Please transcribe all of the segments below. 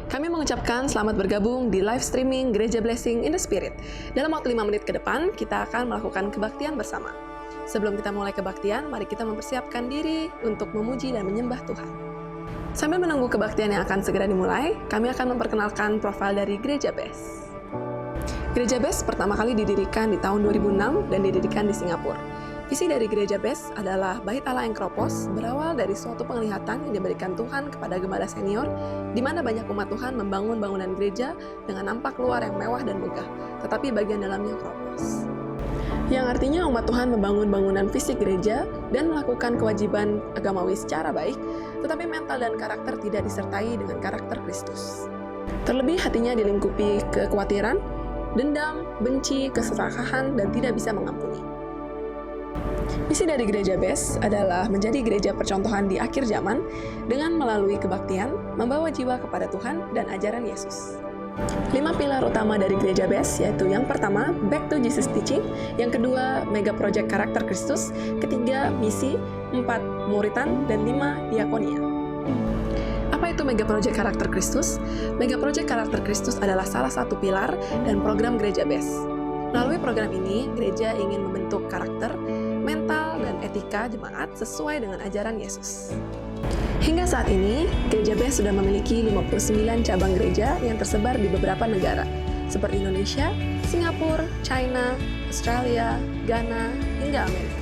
Kami mengucapkan selamat bergabung di live streaming Gereja Blessing in the Spirit. Dalam waktu 5 menit ke depan, kita akan melakukan kebaktian bersama. Sebelum kita mulai kebaktian, mari kita mempersiapkan diri untuk memuji dan menyembah Tuhan. Sambil menunggu kebaktian yang akan segera dimulai, kami akan memperkenalkan profil dari Gereja Best. Gereja Best pertama kali didirikan di tahun 2006 dan didirikan di Singapura. Visi dari Gereja Best adalah Bait Allah Enkropos berawal dari suatu penglihatan yang diberikan Tuhan kepada gembala senior, di mana banyak umat Tuhan membangun bangunan gereja dengan nampak luar yang mewah dan megah, tetapi bagian dalamnya kropos. Yang artinya umat Tuhan membangun bangunan fisik gereja dan melakukan kewajiban agamawi secara baik, tetapi mental dan karakter tidak disertai dengan karakter Kristus. Terlebih hatinya dilingkupi kekhawatiran, dendam, benci, keserakahan, dan tidak bisa mengampuni. Misi dari Gereja Best adalah menjadi gereja percontohan di akhir zaman dengan melalui kebaktian, membawa jiwa kepada Tuhan dan ajaran Yesus. 5 pilar utama dari Gereja Best yaitu yang pertama, Back to Jesus Teaching, yang kedua, Mega Project Karakter Kristus, ketiga, Misi, 4, Muritan, dan 5, Diakonia. Apa itu Mega Project Karakter Kristus? Mega Project Karakter Kristus adalah salah satu pilar dan program Gereja Best. Melalui program ini, gereja ingin membentuk karakter, mental, dan etika jemaat sesuai dengan ajaran Yesus. Hingga saat ini, Gereja Best sudah memiliki 59 cabang gereja yang tersebar di beberapa negara, seperti Indonesia, Singapura, China, Australia, Ghana, hingga Amerika.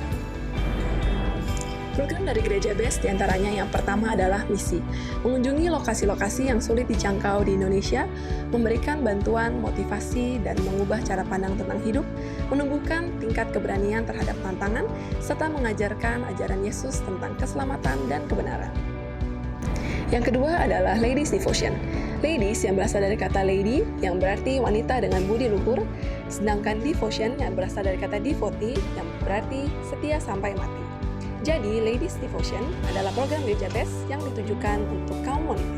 Program dari Gereja Best diantaranya yang pertama adalah misi, mengunjungi lokasi-lokasi yang sulit dijangkau di Indonesia, memberikan bantuan, motivasi, dan mengubah cara pandang tentang hidup, menumbuhkan tingkat keberanian terhadap tantangan, serta mengajarkan ajaran Yesus tentang keselamatan dan kebenaran. Yang kedua adalah Ladies Devotion. Ladies yang berasal dari kata lady, yang berarti wanita dengan budi luhur, sedangkan devotion yang berasal dari kata devotee, yang berarti setia sampai mati. Jadi, Ladies Devotion adalah program Gereja Best yang ditujukan untuk kaum wanita.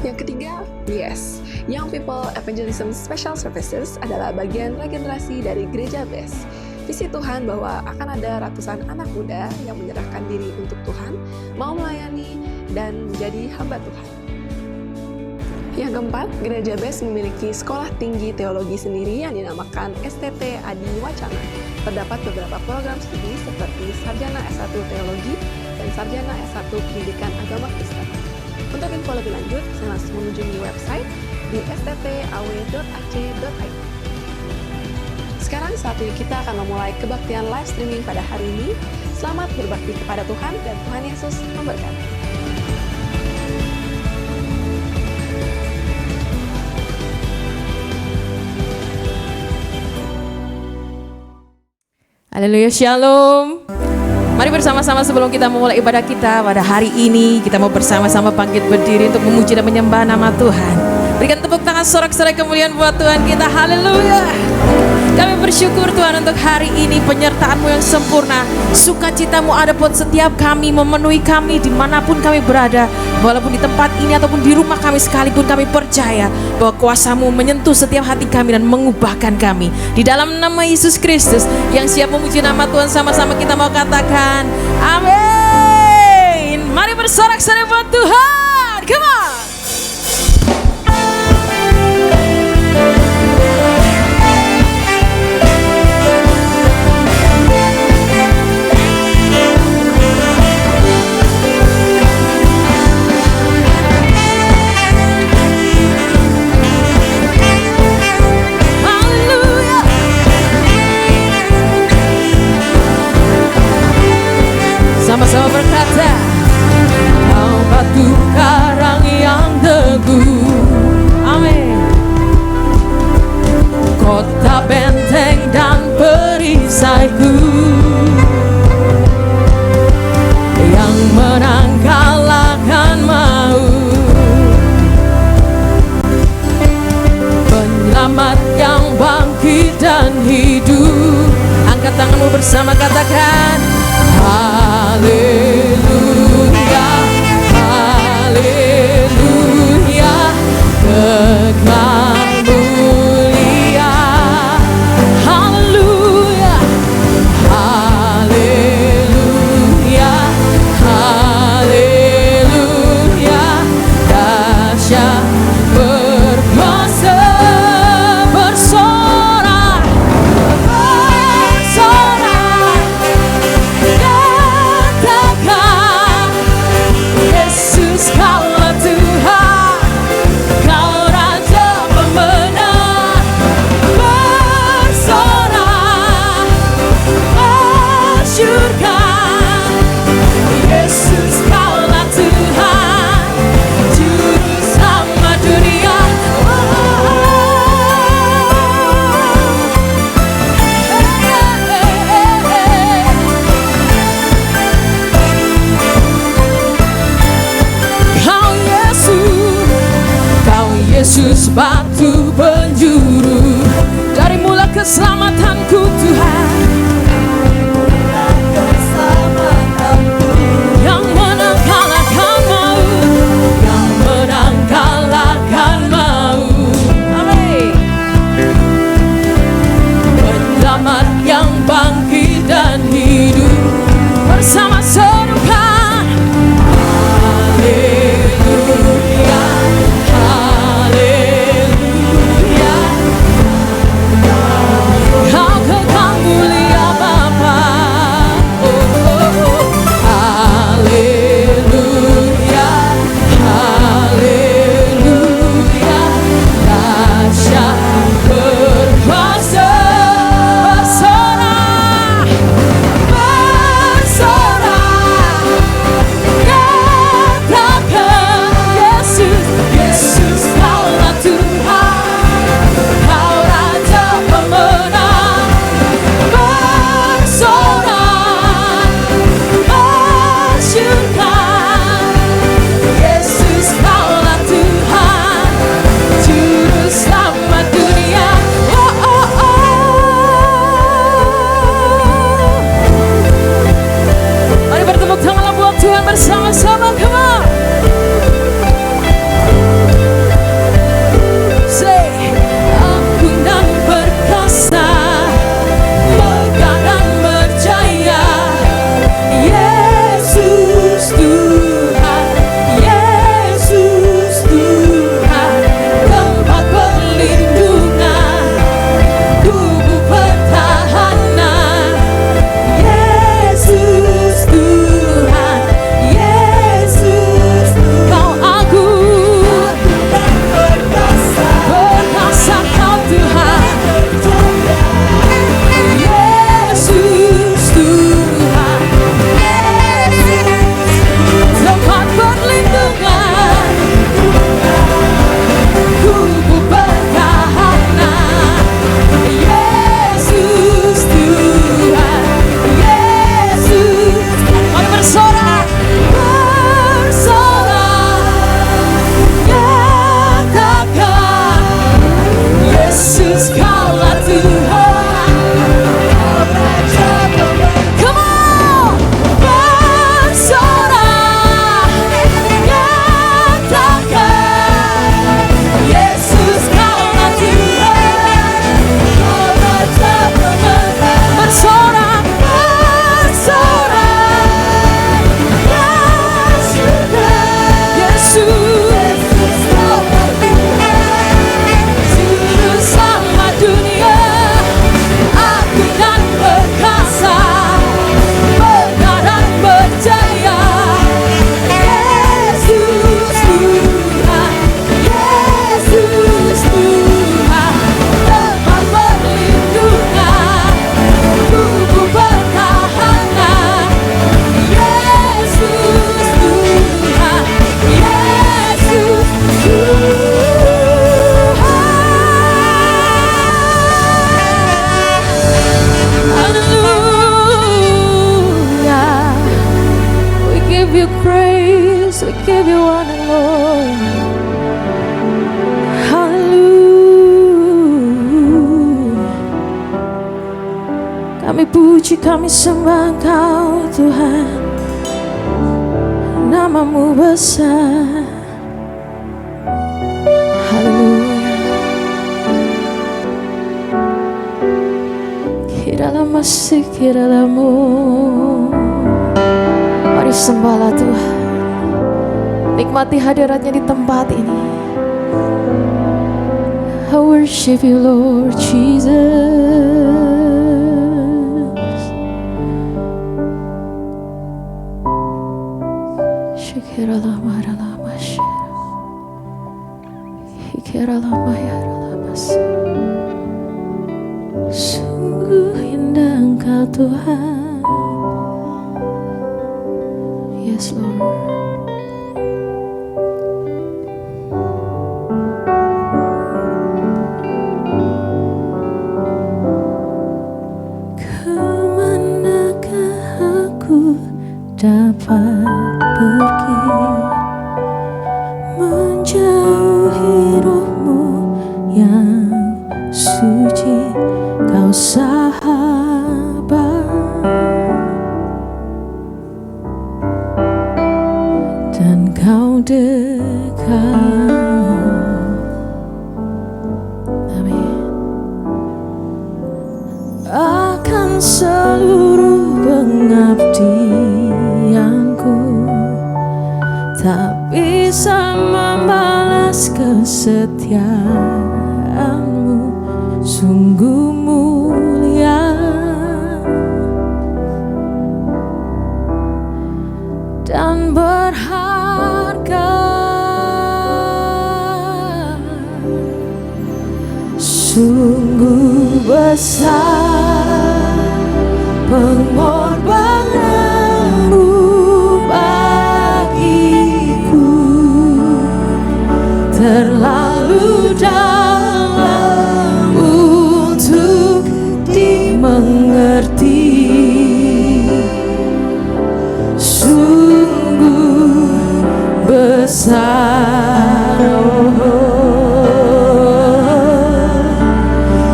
Yang ketiga, YES, Young People Evangelism Special Services adalah bagian regenerasi dari Gereja Best. Visi Tuhan bahwa akan ada ratusan anak muda yang menyerahkan diri untuk Tuhan, mau melayani, dan menjadi hamba Tuhan. Yang keempat, Gereja Best memiliki sekolah tinggi teologi sendiri yang dinamakan STT Adi Wacana. Terdapat beberapa program studi seperti Sarjana S1 Teologi dan Sarjana S1 Pendidikan Agama Kristen. Untuk info lebih lanjut, saya langsung mengunjungi website di sttaw.ac.id. Sekarang saatnya kita akan memulai kebaktian live streaming pada hari ini. Selamat berbakti kepada Tuhan dan Tuhan Yesus memberkati. Haleluya, shalom. Mari bersama-sama sebelum kita memulai ibadah kita pada hari ini, kita mau bersama-sama bangkit berdiri untuk memuji dan menyembah nama Tuhan. Berikan tepuk tangan sorak-sorai kemuliaan buat Tuhan kita. Haleluya. Kami bersyukur Tuhan untuk hari ini, penyertaan-Mu yang sempurna, sukacita-Mu ada buat setiap kami, memenuhi kami dimanapun kami berada. Walaupun di tempat ini ataupun di rumah kami sekalipun, kami percaya bahwa kuasa-Mu menyentuh setiap hati kami dan mengubahkan kami. Di dalam nama Yesus Kristus yang siap memuji nama Tuhan, sama-sama kita mau katakan amin. Mari bersorak-sorai buat Tuhan. Come on. Sama-sama berkata, kau batu karang yang teguh, amin. Kota benteng dan perisaiku, yang menang kalahkan maut, penyelamat yang bangkit dan hidup. Angkat tanganmu bersama, katakan haleluya, haleluya, kekal mulia, haleluya, haleluya, haleluya, dahsyat Kami puji, kami sembah Engkau Tuhan. Namamu besar. Haleluya. Kiralah masih kiralamu. Mari sembahlah Tuhan. Nikmati hadiratnya di tempat ini. I worship you Lord Jesus. Shikiralah maralah masyarakat. Hikiralah mayaralah masih. Sungguh indah Engkau Tuhan. Yes Lord. Dapat pergi menjauhi rohmu yang suci, Kau sahabat, dan Kau dekat. Amin. Akan seluruh pengabdianku tak bisa membalas kesetiaanmu, sungguh mulia dan berharga. Sungguh besar pengorbananmu bagiku, terlalu dalam untuk dimengerti. Sungguh besar,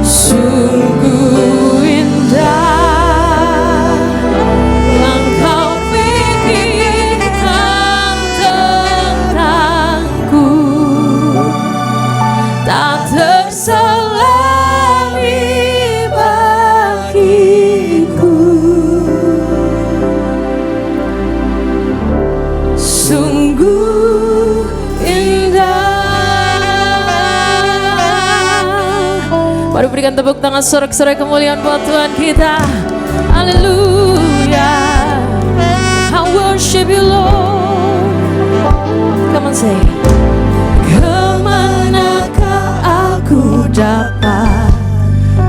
sungguh indah yang Kau pikirkan tentangku, tak terselami bagiku. Sungguh indah. Mari berikan tepuk tangan sorak-sorai kemuliaan buat Tuhan kita. Haleluya. I worship you Lord. Come on say. Kemanakah aku dapat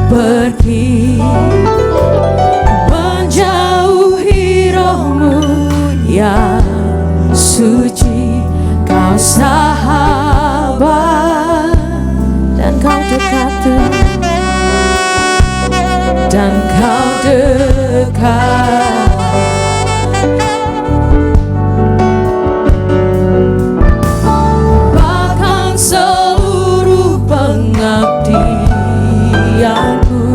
pergi menjauhi rohmu yang suci, Kau sahabat, dan Kau dekat, dan Kau dekat. Bahkan seluruh pengabdianku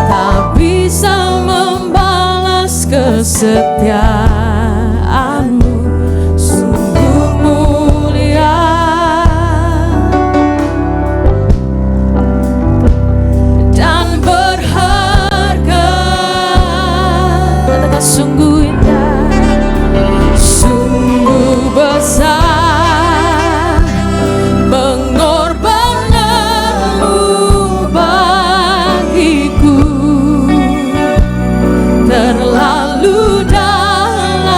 tak bisa membalas kesetiaanmu, sungguh mulia dan berharga. Katakan sungguh indah, sungguh besar pengorbananmu bagiku, terlalu dalam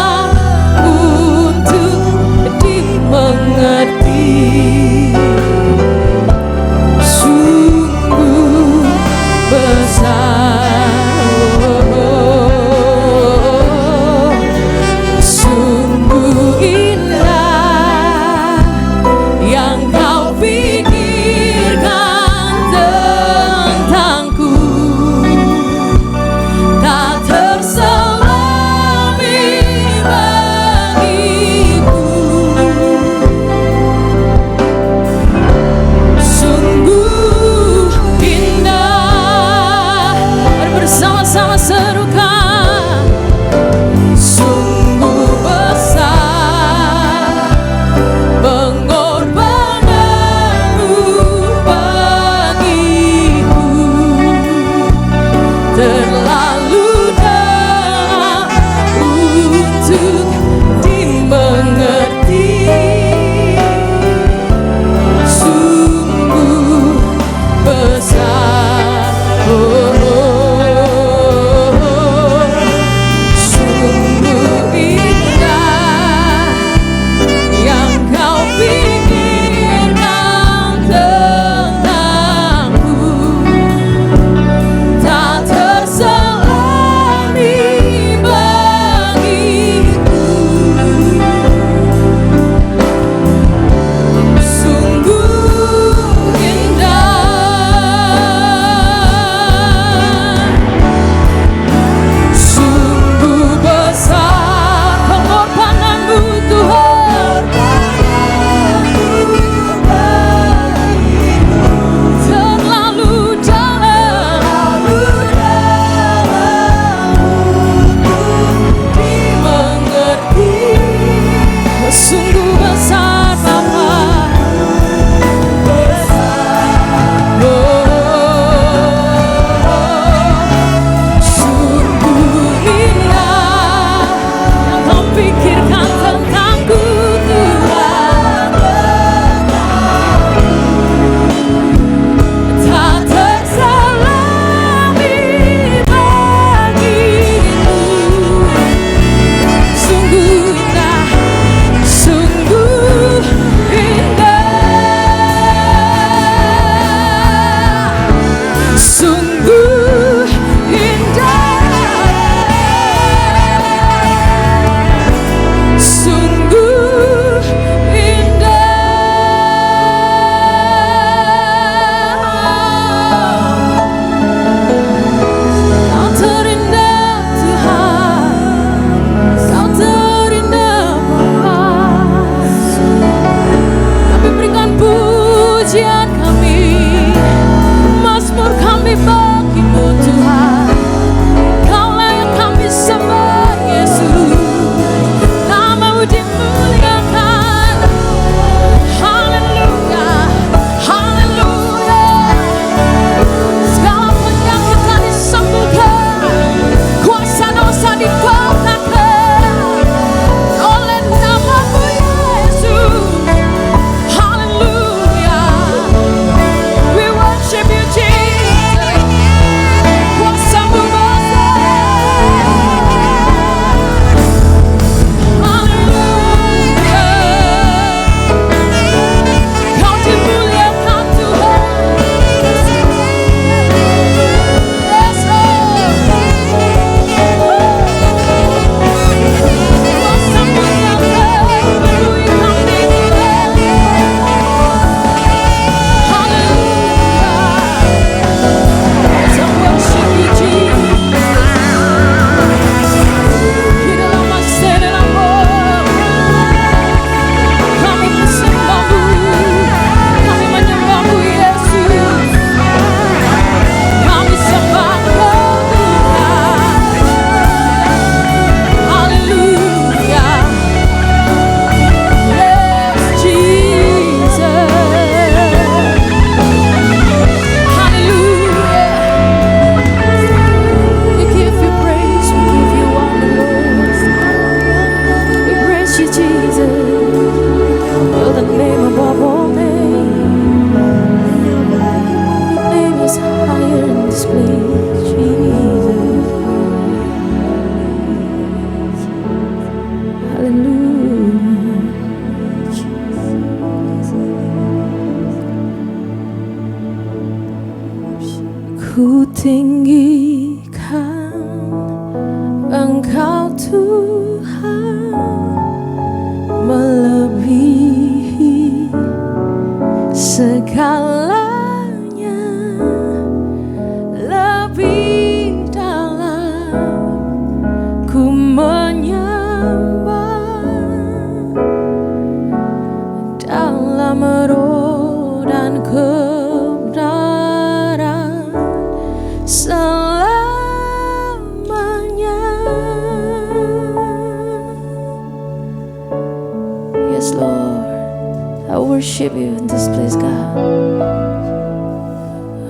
worship you in this place, God.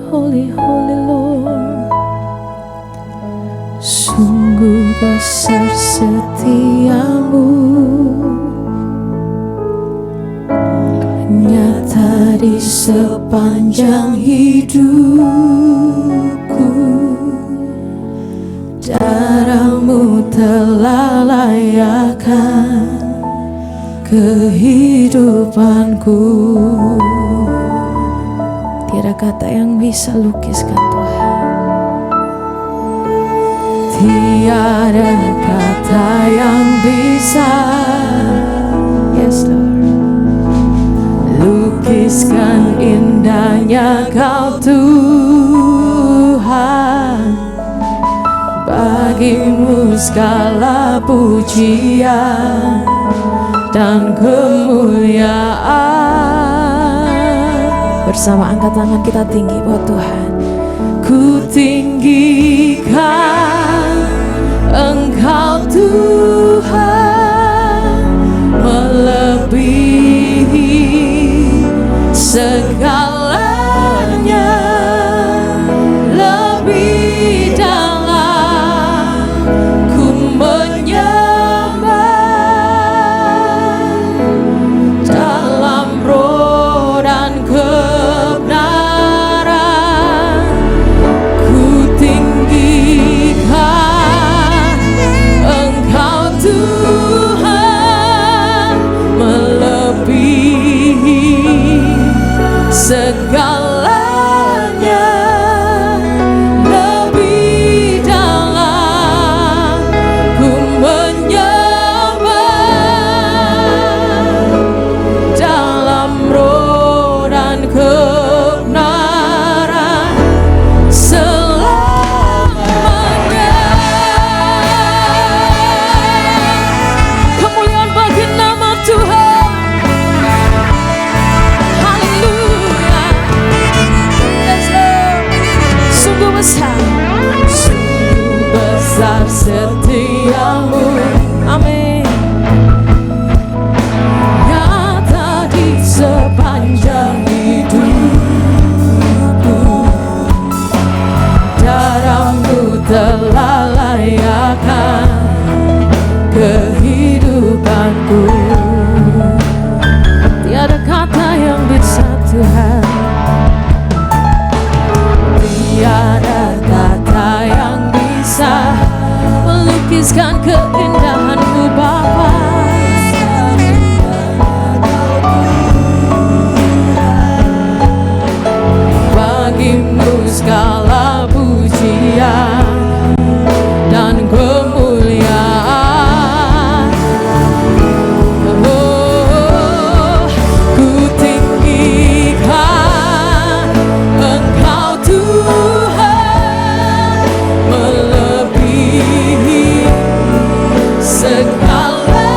Holy, holy Lord. Sungguh besar setiamu, nyata di sepanjang hidupku. Darahmu telah layakkan kehidupanku. Tiada kata yang bisa lukiskan Tuhan. Tiada kata yang bisa, yes Lord, lukiskan indahnya Kau Tuhan. Bagimu segala pujian dan kemuliaan. Bersama angkat tangan kita tinggi buat Tuhan. Ku tinggikan Engkau Tuhan, melebihi segalanya, lebih dalam ku menyembah dalam roh dan kebenaran. Ku tinggikan Engkau Tuhan, melebihi segalanya, lebih dalam ku menyembah dalam roh dan kebenaran selamanya. Kemuliaan bagi nama Tuhan. Haleluya. Yes, Lord. Sungguh besar, sungguh besar setiamu. Amin. Nyata di sepanjang hidupku. Darahmu telah layakkan kehidupanku. Tiada kata yang bisa Tuhan, tiada kata yang bisa melukiskan keindahan-Mu Bapa. Bagimu segala pujian dan kemuliaan. Oh, ku tinggikan Engkau Tuhan, melebihi segala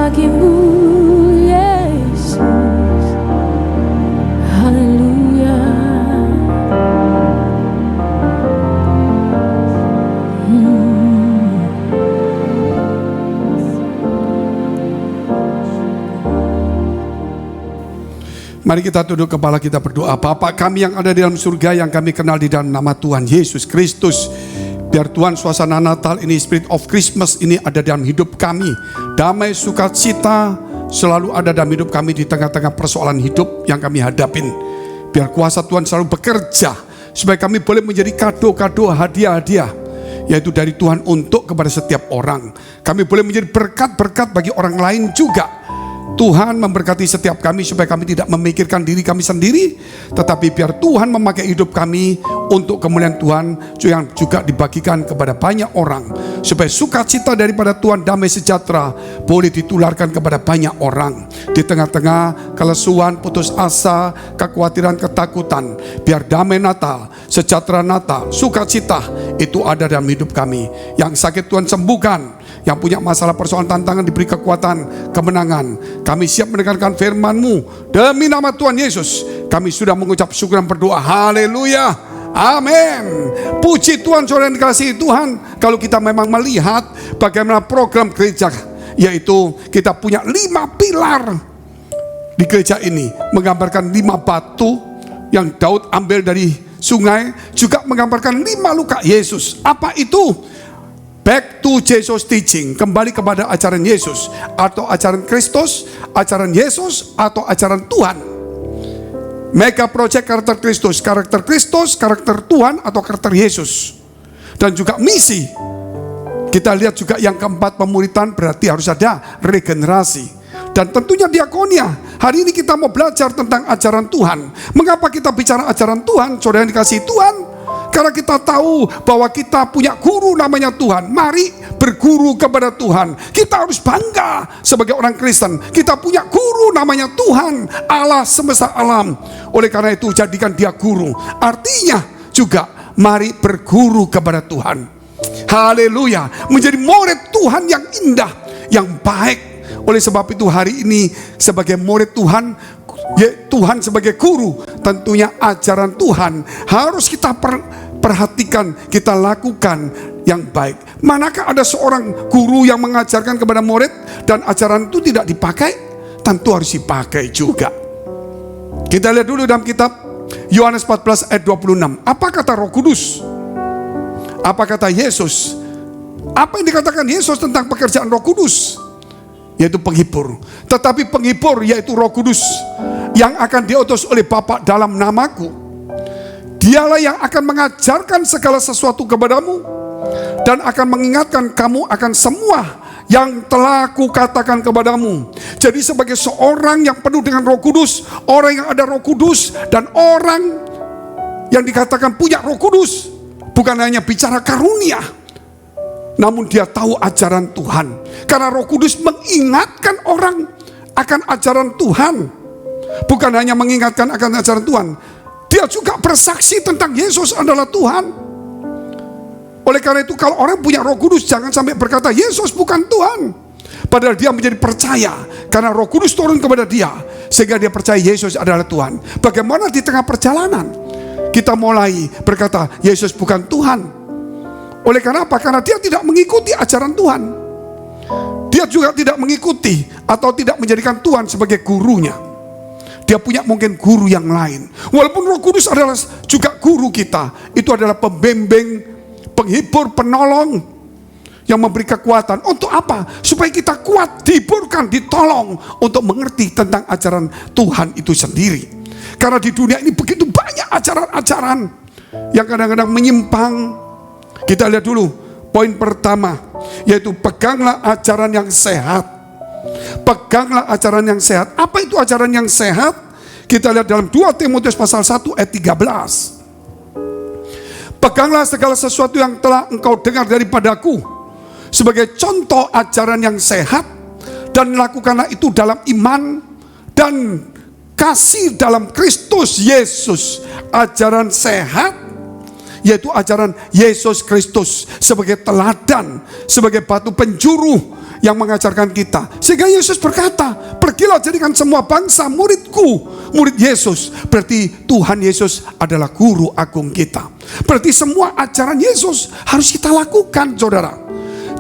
bagimu Yesus. Haleluya. Mari kita tunduk kepala, kita berdoa. Bapa kami yang ada di dalam surga, yang kami kenal di dalam nama Tuhan Yesus Kristus, biar Tuhan suasana Natal ini, Spirit of Christmas ini ada dalam hidup kami. Damai sukacita selalu ada dalam hidup kami di tengah-tengah persoalan hidup yang kami hadapin. Biar kuasa Tuhan selalu bekerja supaya kami boleh menjadi kado-kado, hadiah-hadiah, yaitu dari Tuhan untuk kepada setiap orang. Kami boleh menjadi berkat-berkat bagi orang lain juga. Tuhan memberkati setiap kami supaya kami tidak memikirkan diri kami sendiri, tetapi biar Tuhan memakai hidup kami untuk kemuliaan Tuhan yang juga dibagikan kepada banyak orang, supaya sukacita daripada Tuhan, damai sejahtera boleh ditularkan kepada banyak orang. Di tengah-tengah kelesuan, putus asa, kekhawatiran, ketakutan, biar damai Natal, sejahtera Natal, sukacita itu ada dalam hidup kami. Yang sakit Tuhan sembuhkan, yang punya masalah persoalan tantangan diberi kekuatan, kemenangan. Kami siap mendengarkan firman-Mu. Demi nama Tuhan Yesus kami sudah mengucap syukur dan berdoa. Haleluya, amin. Puji Tuhan, saudara yang dikasihi Tuhan. Kalau kita memang melihat bagaimana program gereja, yaitu kita punya 5 pilar di gereja ini, menggambarkan 5 batu yang Daud ambil dari sungai, juga menggambarkan 5 luka Yesus. Apa itu? Back to Jesus teaching, kembali kepada ajaran Yesus, atau ajaran Kristus, ajaran Yesus, atau ajaran Tuhan. Mega project karakter Kristus, karakter Tuhan, atau karakter Yesus. Dan juga misi. Kita lihat juga yang keempat, pemuritan, berarti harus ada regenerasi. Dan tentunya diakonia. Hari ini kita mau belajar tentang ajaran Tuhan. Mengapa kita bicara ajaran Tuhan, saudara yang dikasihi Tuhan? Karena kita tahu bahwa kita punya guru namanya Tuhan. Mari berguru kepada Tuhan. Kita harus bangga sebagai orang Kristen. Kita punya guru namanya Tuhan, Allah semesta alam. Oleh karena itu jadikan dia guru. Artinya juga mari berguru kepada Tuhan. Haleluya. Menjadi murid Tuhan yang indah, yang baik. Oleh sebab itu hari ini sebagai murid Tuhan, Tuhan sebagai guru, tentunya ajaran Tuhan harus kita perhatikan, kita lakukan yang baik. Manakah ada seorang guru yang mengajarkan kepada murid dan ajaran itu tidak dipakai? Tentu harus dipakai juga. Kita lihat dulu dalam kitab Yohanes 14 ayat 26. Apa kata Roh Kudus? Apa kata Yesus? Apa yang dikatakan Yesus tentang pekerjaan Roh Kudus? Yaitu penghibur. Tetapi penghibur yaitu Roh Kudus yang akan diutus oleh Bapa dalam namaku. Dialah yang akan mengajarkan segala sesuatu kepadamu dan akan mengingatkan kamu akan semua yang telah kukatakan kepadamu. Jadi sebagai seorang yang penuh dengan Roh Kudus, orang yang ada Roh Kudus, dan orang yang dikatakan punya Roh Kudus, bukan hanya bicara karunia, namun dia tahu ajaran Tuhan. Karena Roh Kudus mengingatkan orang akan ajaran Tuhan. Bukan hanya mengingatkan akan ajaran Tuhan, dia juga bersaksi tentang Yesus adalah Tuhan. Oleh karena itu kalau orang punya Roh Kudus, jangan sampai berkata Yesus bukan Tuhan, padahal dia menjadi percaya karena Roh Kudus turun kepada dia, sehingga dia percaya Yesus adalah Tuhan. Bagaimana di tengah perjalanan kita mulai berkata Yesus bukan Tuhan? Oleh karena apa? Karena dia tidak mengikuti ajaran Tuhan. Dia juga tidak mengikuti atau tidak menjadikan Tuhan sebagai gurunya. Dia punya mungkin guru yang lain. Walaupun Roh Kudus adalah juga guru kita, itu adalah pembimbing, penghibur, penolong yang memberi kekuatan. Untuk apa? Supaya kita kuat, dihiburkan, ditolong untuk mengerti tentang ajaran Tuhan itu sendiri. Karena di dunia ini begitu banyak ajaran-ajaran yang kadang-kadang menyimpang. Kita lihat dulu poin pertama, yaitu peganglah ajaran yang sehat. Peganglah ajaran yang sehat. Apa itu ajaran yang sehat? Kita lihat dalam 2 Timotius pasal 1 ayat 13. Peganglah segala sesuatu yang telah engkau dengar daripadaku sebagai contoh ajaran yang sehat, dan lakukanlah itu dalam iman dan kasih dalam Kristus Yesus. Ajaran sehat yaitu ajaran Yesus Kristus sebagai teladan, sebagai batu penjuru yang mengajarkan kita. Sehingga Yesus berkata, pergilah jadikan semua bangsa muridku, murid Yesus. Berarti Tuhan Yesus adalah guru agung kita. Berarti semua ajaran Yesus harus kita lakukan, saudara.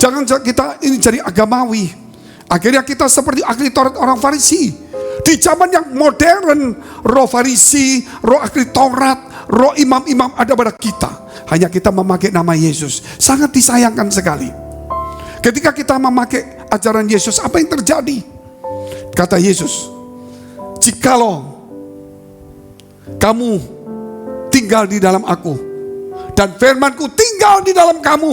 Jangan kita ini jadi agamawi. Akhirnya kita seperti ahli Taurat orang Farisi. Di zaman yang modern, roh Farisi, roh ahli Taurat, roh imam-imam ada pada kita. Hanya kita memakai nama Yesus. Sangat disayangkan sekali. Ketika kita memakai ajaran Yesus, apa yang terjadi? Kata Yesus, jikalau kamu tinggal di dalam aku dan firmanku tinggal di dalam kamu,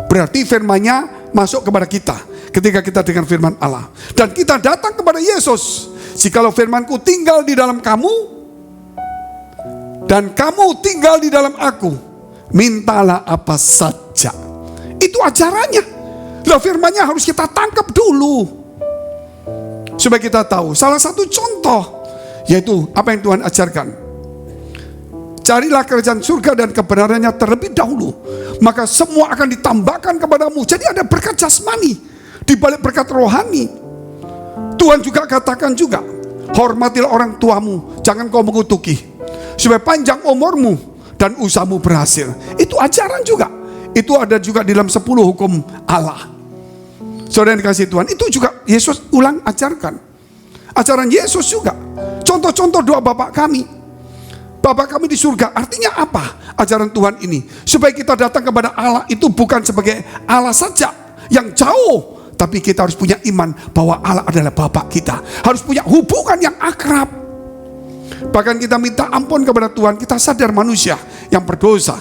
berarti firmannya masuk kepada kita. Ketika kita dengar firman Allah dan kita datang kepada Yesus, jikalau firmanku tinggal di dalam kamu dan kamu tinggal di dalam aku, mintalah apa saja. Itu ajarannya. Lah firmannya harus kita tangkap dulu supaya kita tahu. Salah satu contoh yaitu apa yang Tuhan ajarkan. Carilah kerajaan surga dan kebenarannya terlebih dahulu, maka semua akan ditambahkan kepadamu. Jadi ada berkat jasmani di balik berkat rohani. Tuhan juga katakan juga, hormatilah orang tuamu, jangan kau mengutuki, supaya panjang umurmu dan usahamu berhasil. Itu ajaran juga. Itu ada juga di dalam 10 hukum Allah. Saudara yang dikasihi Tuhan, itu juga Yesus ulang ajarkan. Ajaran Yesus juga. Contoh-contoh doa Bapa kami. Bapa kami di surga, artinya apa? Ajaran Tuhan ini, supaya kita datang kepada Allah itu bukan sebagai Allah saja yang jauh, tapi kita harus punya iman bahwa Allah adalah Bapa kita. Harus punya hubungan yang akrab. Bahkan kita minta ampun kepada Tuhan. Kita sadar manusia yang berdosa.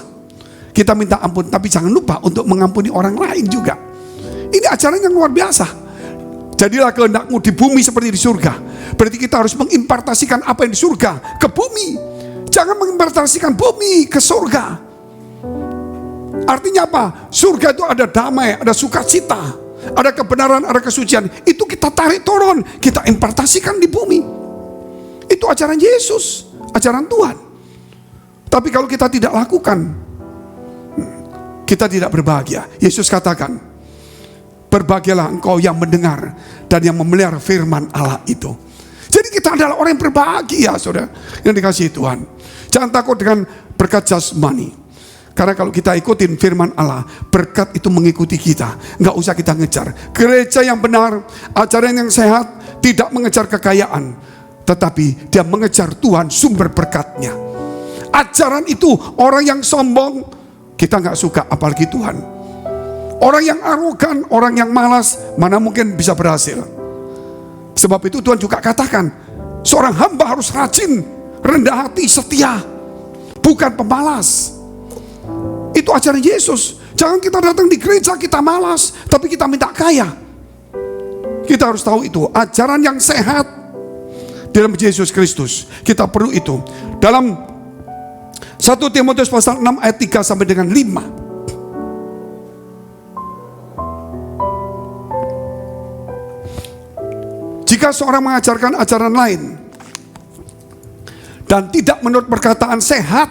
Kita minta ampun, tapi jangan lupa untuk mengampuni orang lain juga. Ini ajaran yang luar biasa. Jadilah kehendakmu di bumi seperti di surga. Berarti kita harus mengimpartasikan apa yang di surga ke bumi. Jangan mengimpartasikan bumi ke surga. Artinya apa? Surga itu ada damai, ada sukacita, ada kebenaran, ada kesucian. Itu kita tarik turun, kita impartasikan di bumi. Itu ajaran Yesus, ajaran Tuhan. Tapi kalau kita tidak lakukan, kita tidak berbahagia. Yesus katakan, berbahagialah engkau yang mendengar dan yang memelihara firman Allah itu. Jadi kita adalah orang yang berbahagia, saudara, yang dikasihi Tuhan. Jangan takut dengan berkat jasmani. Karena kalau kita ikutin firman Allah, berkat itu mengikuti kita. Nggak usah kita ngejar. Gereja yang benar, ajaran yang sehat, tidak mengejar kekayaan, tetapi dia mengejar Tuhan sumber berkatnya. Ajaran itu orang yang sombong, kita nggak suka, apalagi Tuhan. Orang yang arogan, orang yang malas, mana mungkin bisa berhasil. Sebab itu Tuhan juga katakan, seorang hamba harus rajin, rendah hati, setia, bukan pemalas. Itu ajaran Yesus. Jangan kita datang di gereja kita malas, tapi kita minta kaya. Kita harus tahu itu ajaran yang sehat dalam Yesus Kristus. Kita perlu itu. Dalam 1 Timotius pasal 6 ayat 3 sampai dengan 5. Jika seorang mengajarkan ajaran lain dan tidak menurut perkataan sehat,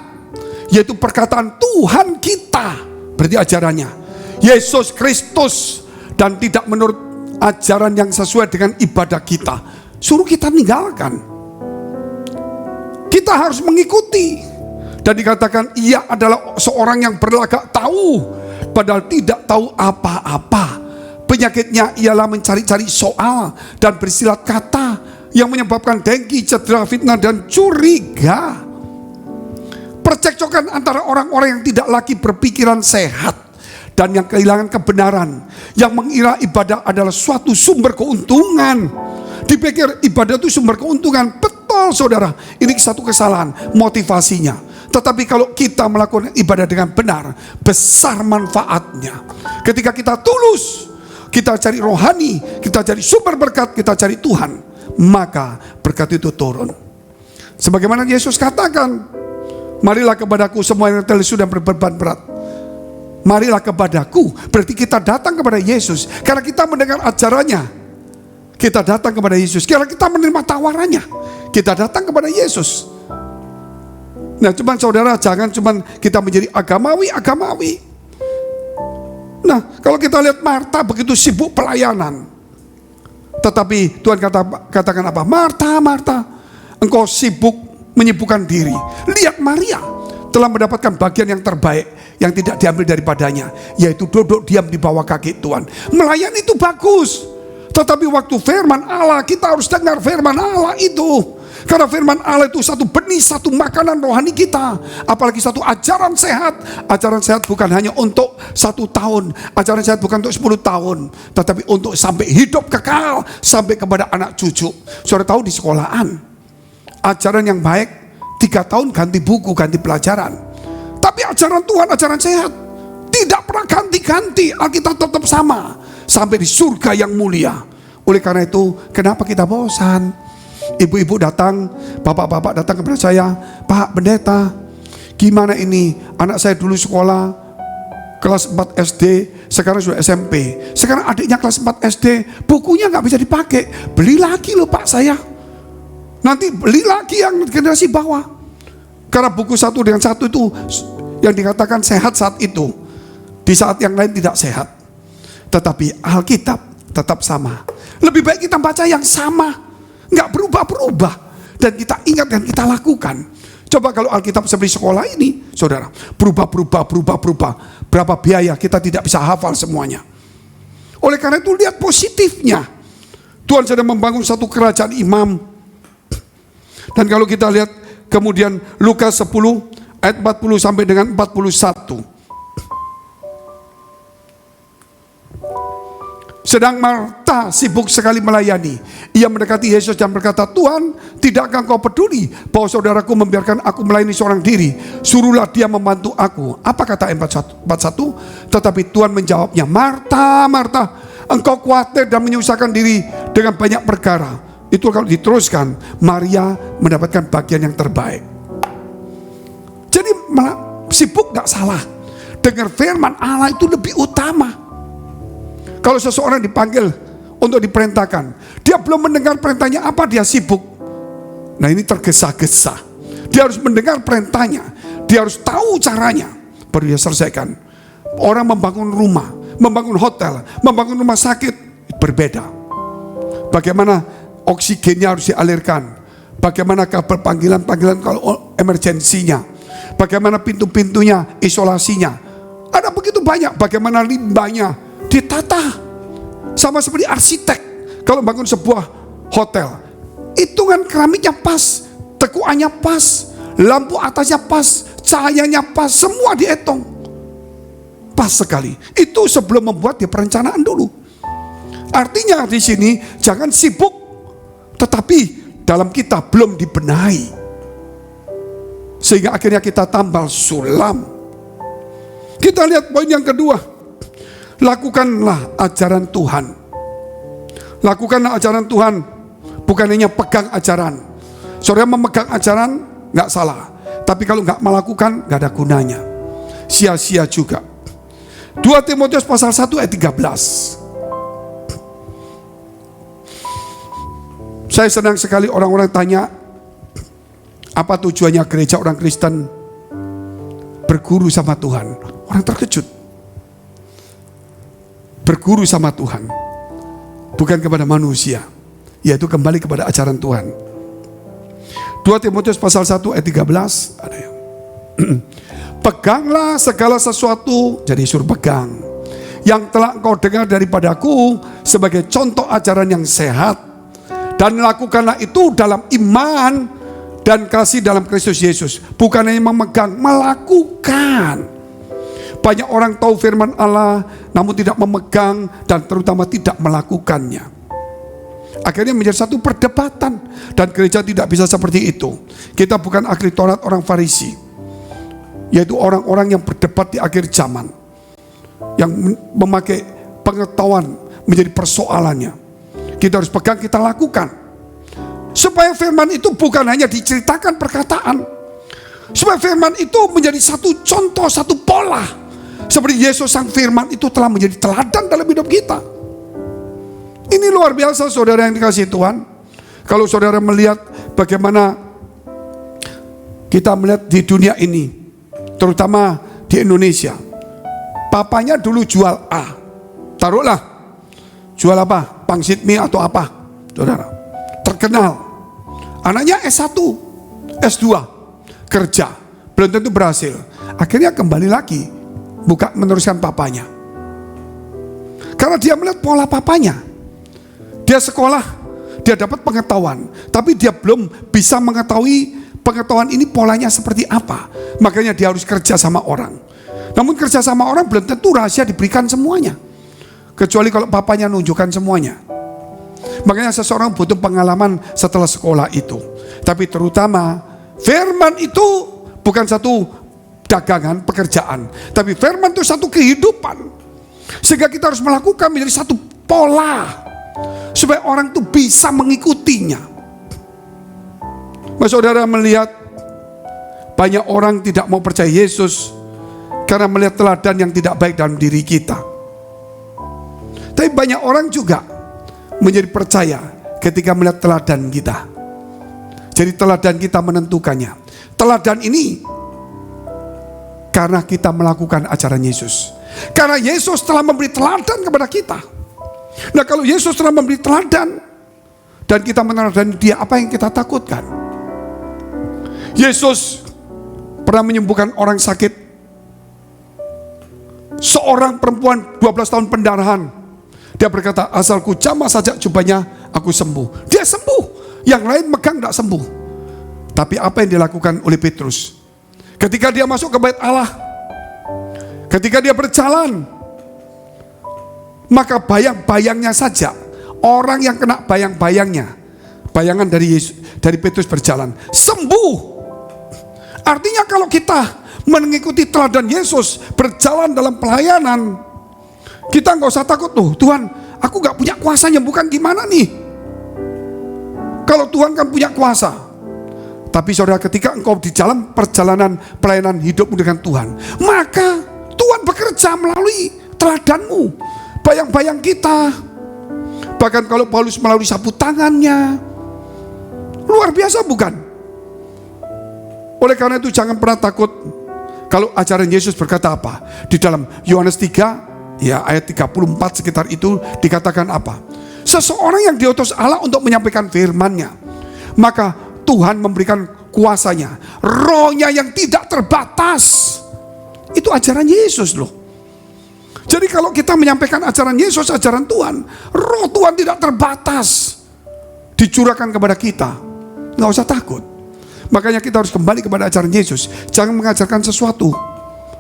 yaitu perkataan Tuhan kita, berarti ajarannya Yesus Kristus, dan tidak menurut ajaran yang sesuai dengan ibadah kita, suruh kita meninggalkan. Kita harus mengikuti. Dan dikatakan ia adalah seorang yang berlagak tahu, padahal tidak tahu apa-apa. Penyakitnya ialah mencari-cari soal dan bersilat kata yang menyebabkan dengki, cedera, fitnah, dan curiga. Percekcokan antara orang-orang yang tidak lagi berpikiran sehat dan yang kehilangan kebenaran, yang mengira ibadah adalah suatu sumber keuntungan. Dipikir ibadah itu sumber keuntungan. Betul, saudara, ini satu kesalahan motivasinya. Tetapi kalau kita melakukan ibadah dengan benar, besar manfaatnya. Ketika kita tulus, kita cari rohani, kita cari sumber berkat, kita cari Tuhan, maka berkat itu turun. Sebagaimana Yesus katakan, marilah kepadaku semua yang letih dan berbeban berat. Marilah kepadaku, berarti kita datang kepada Yesus. Karena kita mendengar ajarannya, kita datang kepada Yesus. Karena kita menerima tawarannya, kita datang kepada Yesus. Nah, cuman saudara, jangan cuman kita menjadi agamawi. Nah, kalau kita lihat Marta begitu sibuk pelayanan. Tetapi Tuhan katakan apa? Marta, engkau sibuk menyibukkan diri. Lihat Maria telah mendapatkan bagian yang terbaik yang tidak diambil daripadanya, yaitu duduk diam di bawah kaki Tuhan. Melayani itu bagus, tetapi waktu firman Allah, kita harus dengar firman Allah itu. Karena firman Allah itu satu benih, satu makanan rohani kita. Apalagi satu ajaran sehat. Ajaran sehat bukan hanya untuk 1 tahun. Ajaran sehat bukan untuk 10 tahun. Tetapi untuk sampai hidup kekal. Sampai kepada anak cucu. Saudara tahu di sekolahan, ajaran yang baik 3 tahun ganti buku, ganti pelajaran. Tapi ajaran Tuhan, ajaran sehat tidak pernah ganti-ganti. Alkitab tetap sama sampai di surga yang mulia. Oleh karena itu, kenapa kita bosan? Ibu-ibu datang, bapak-bapak datang kepada saya, Pak Pendeta, gimana ini? Anak saya dulu sekolah kelas 4 SD, sekarang sudah SMP. Sekarang adiknya kelas 4 SD, bukunya nggak bisa dipakai. Beli lagi loh Pak saya. Nanti beli lagi yang generasi bawah. Karena buku satu dengan satu itu yang dikatakan sehat saat itu, di saat yang lain tidak sehat. Tetapi Alkitab tetap sama. Lebih baik kita baca yang sama, nggak berubah-berubah, dan kita ingat dan kita lakukan. Coba kalau Alkitab seperti sekolah ini, saudara, berubah. Berapa biaya kita tidak bisa hafal semuanya. Oleh karena itu lihat positifnya. Tuhan sedang membangun satu kerajaan imam. Dan kalau kita lihat kemudian Lukas 10 ayat 40 sampai dengan 41. Sedang Marta sibuk sekali melayani. Ia mendekati Yesus dan berkata, Tuhan, tidakkah engkau peduli bahwa saudaraku membiarkan aku melayani seorang diri? Suruhlah dia membantu aku. Apa kata 41? Tetapi Tuhan menjawabnya, Marta, engkau khawatir dan menyusahkan diri dengan banyak perkara. Itu kalau diteruskan, Maria mendapatkan bagian yang terbaik. Jadi sibuk gak salah. Dengar firman Allah itu lebih utama. Kalau seseorang dipanggil untuk diperintahkan, dia belum mendengar perintahnya apa, dia sibuk. Nah ini tergesa-gesa. Dia harus mendengar perintahnya, dia harus tahu caranya, baru dia selesaikan. Orang membangun rumah, membangun hotel, membangun rumah sakit, berbeda. Bagaimana oksigennya harus dialirkan, bagaimana kabel panggilan kalau emergensinya, bagaimana pintu-pintunya, isolasinya. Ada begitu banyak, bagaimana limbahnya ditata. Sama seperti arsitek kalau bangun sebuah hotel, hitungan keramiknya pas, tekuannya pas, lampu atasnya pas, cahayanya pas, semua dihitung pas sekali. Itu sebelum membuat dia perencanaan dulu. Artinya di sini jangan sibuk, tetapi dalam kita belum dibenahi, sehingga akhirnya kita tambal sulam. Kita lihat poin yang kedua. Lakukanlah ajaran Tuhan. Lakukanlah ajaran Tuhan, bukan hanya pegang ajaran. Saudara memegang ajaran gak salah, tapi kalau gak melakukan gak ada gunanya, sia-sia juga. 2 Timotius pasal 1 ayat 13. Saya senang sekali orang-orang tanya, apa tujuannya gereja orang Kristen berguru sama Tuhan. Orang terkejut. Berguru sama Tuhan, bukan kepada manusia, yaitu kembali kepada ajaran Tuhan. 2 Timotius pasal 1 ayat 13 ada yang peganglah segala sesuatu, jadi suruh pegang, yang telah engkau dengar daripadaku sebagai contoh ajaran yang sehat, dan lakukanlah itu dalam iman dan kasih dalam Kristus Yesus. Bukan hanya memegang, melakukan. Banyak orang tahu firman Allah, namun tidak memegang dan terutama tidak melakukannya. Akhirnya menjadi satu perdebatan, dan gereja tidak bisa seperti itu. Kita bukan ahli Taurat orang Farisi, yaitu orang-orang yang berdebat di akhir zaman, yang memakai pengetahuan menjadi persoalannya. Kita harus pegang, kita lakukan, supaya firman itu bukan hanya diceritakan perkataan, supaya firman itu menjadi satu contoh, satu pola. Seperti Yesus sang firman itu telah menjadi teladan dalam hidup kita. Ini luar biasa saudara yang dikasihi Tuhan. Kalau saudara melihat bagaimana kita melihat di dunia ini, terutama di Indonesia, papanya dulu jual A, taruhlah jual apa, pangsit mie atau apa, saudara, terkenal. Anaknya S1, S2, kerja, belum tentu berhasil. Akhirnya kembali lagi, bukan meneruskan papanya. Karena dia melihat pola papanya. Dia sekolah, dia dapat pengetahuan, tapi dia belum bisa mengetahui pengetahuan ini polanya seperti apa. Makanya dia harus kerja sama orang. Namun kerja sama orang belum tentu rahasia diberikan semuanya, kecuali kalau papanya nunjukkan semuanya. Makanya seseorang butuh pengalaman setelah sekolah itu. Tapi terutama firman itu bukan satu dagangan, pekerjaan, tapi firman itu satu kehidupan. Sehingga kita harus melakukan menjadi satu pola, supaya orang itu bisa mengikutinya. Mas saudara melihat banyak orang tidak mau percaya Yesus karena melihat teladan yang tidak baik dalam diri kita. Tapi banyak orang juga menjadi percaya ketika melihat teladan kita. Jadi teladan kita menentukannya. Teladan ini karena kita melakukan ajaran Yesus. Karena Yesus telah memberi teladan kepada kita. Nah, kalau Yesus telah memberi teladan dan kita meneladani Dia, apa yang kita takutkan? Yesus pernah menyembuhkan orang sakit. Seorang perempuan 12 tahun pendarahan, dia berkata, asalku jamah saja jubahnya, aku sembuh. Dia sembuh. Yang lain megang tidak sembuh. Tapi apa yang dilakukan oleh Petrus? Ketika dia masuk ke bait Allah, ketika dia berjalan, maka bayang-bayangnya saja, orang yang kena bayang-bayangnya, bayangan dari Petrus berjalan, sembuh. Artinya kalau kita mengikuti teladan Yesus, berjalan dalam pelayanan, kita nggak usah takut, loh Tuhan, aku nggak punya kuasa nyembuhkan, gimana nih? Kalau Tuhan kan punya kuasa. Tapi saudara, ketika engkau di dalam perjalanan pelayanan hidupmu dengan Tuhan, maka Tuhan bekerja melalui teladanmu, bayang-bayang kita. Bahkan kalau Paulus melalui sapu tangannya, luar biasa bukan? Oleh karena itu jangan pernah takut kalau ajaran Yesus berkata apa. Di dalam Yohanes 3 ya ayat 34 sekitar itu dikatakan apa? Seseorang yang diutus Allah untuk menyampaikan firman-Nya, maka Tuhan memberikan kuasanya, rohnya yang tidak terbatas. Itu ajaran Yesus loh. Jadi kalau kita menyampaikan ajaran Yesus, ajaran Tuhan, roh Tuhan tidak terbatas dicurahkan kepada kita. Nggak usah takut. Makanya kita harus kembali kepada ajaran Yesus. Jangan mengajarkan sesuatu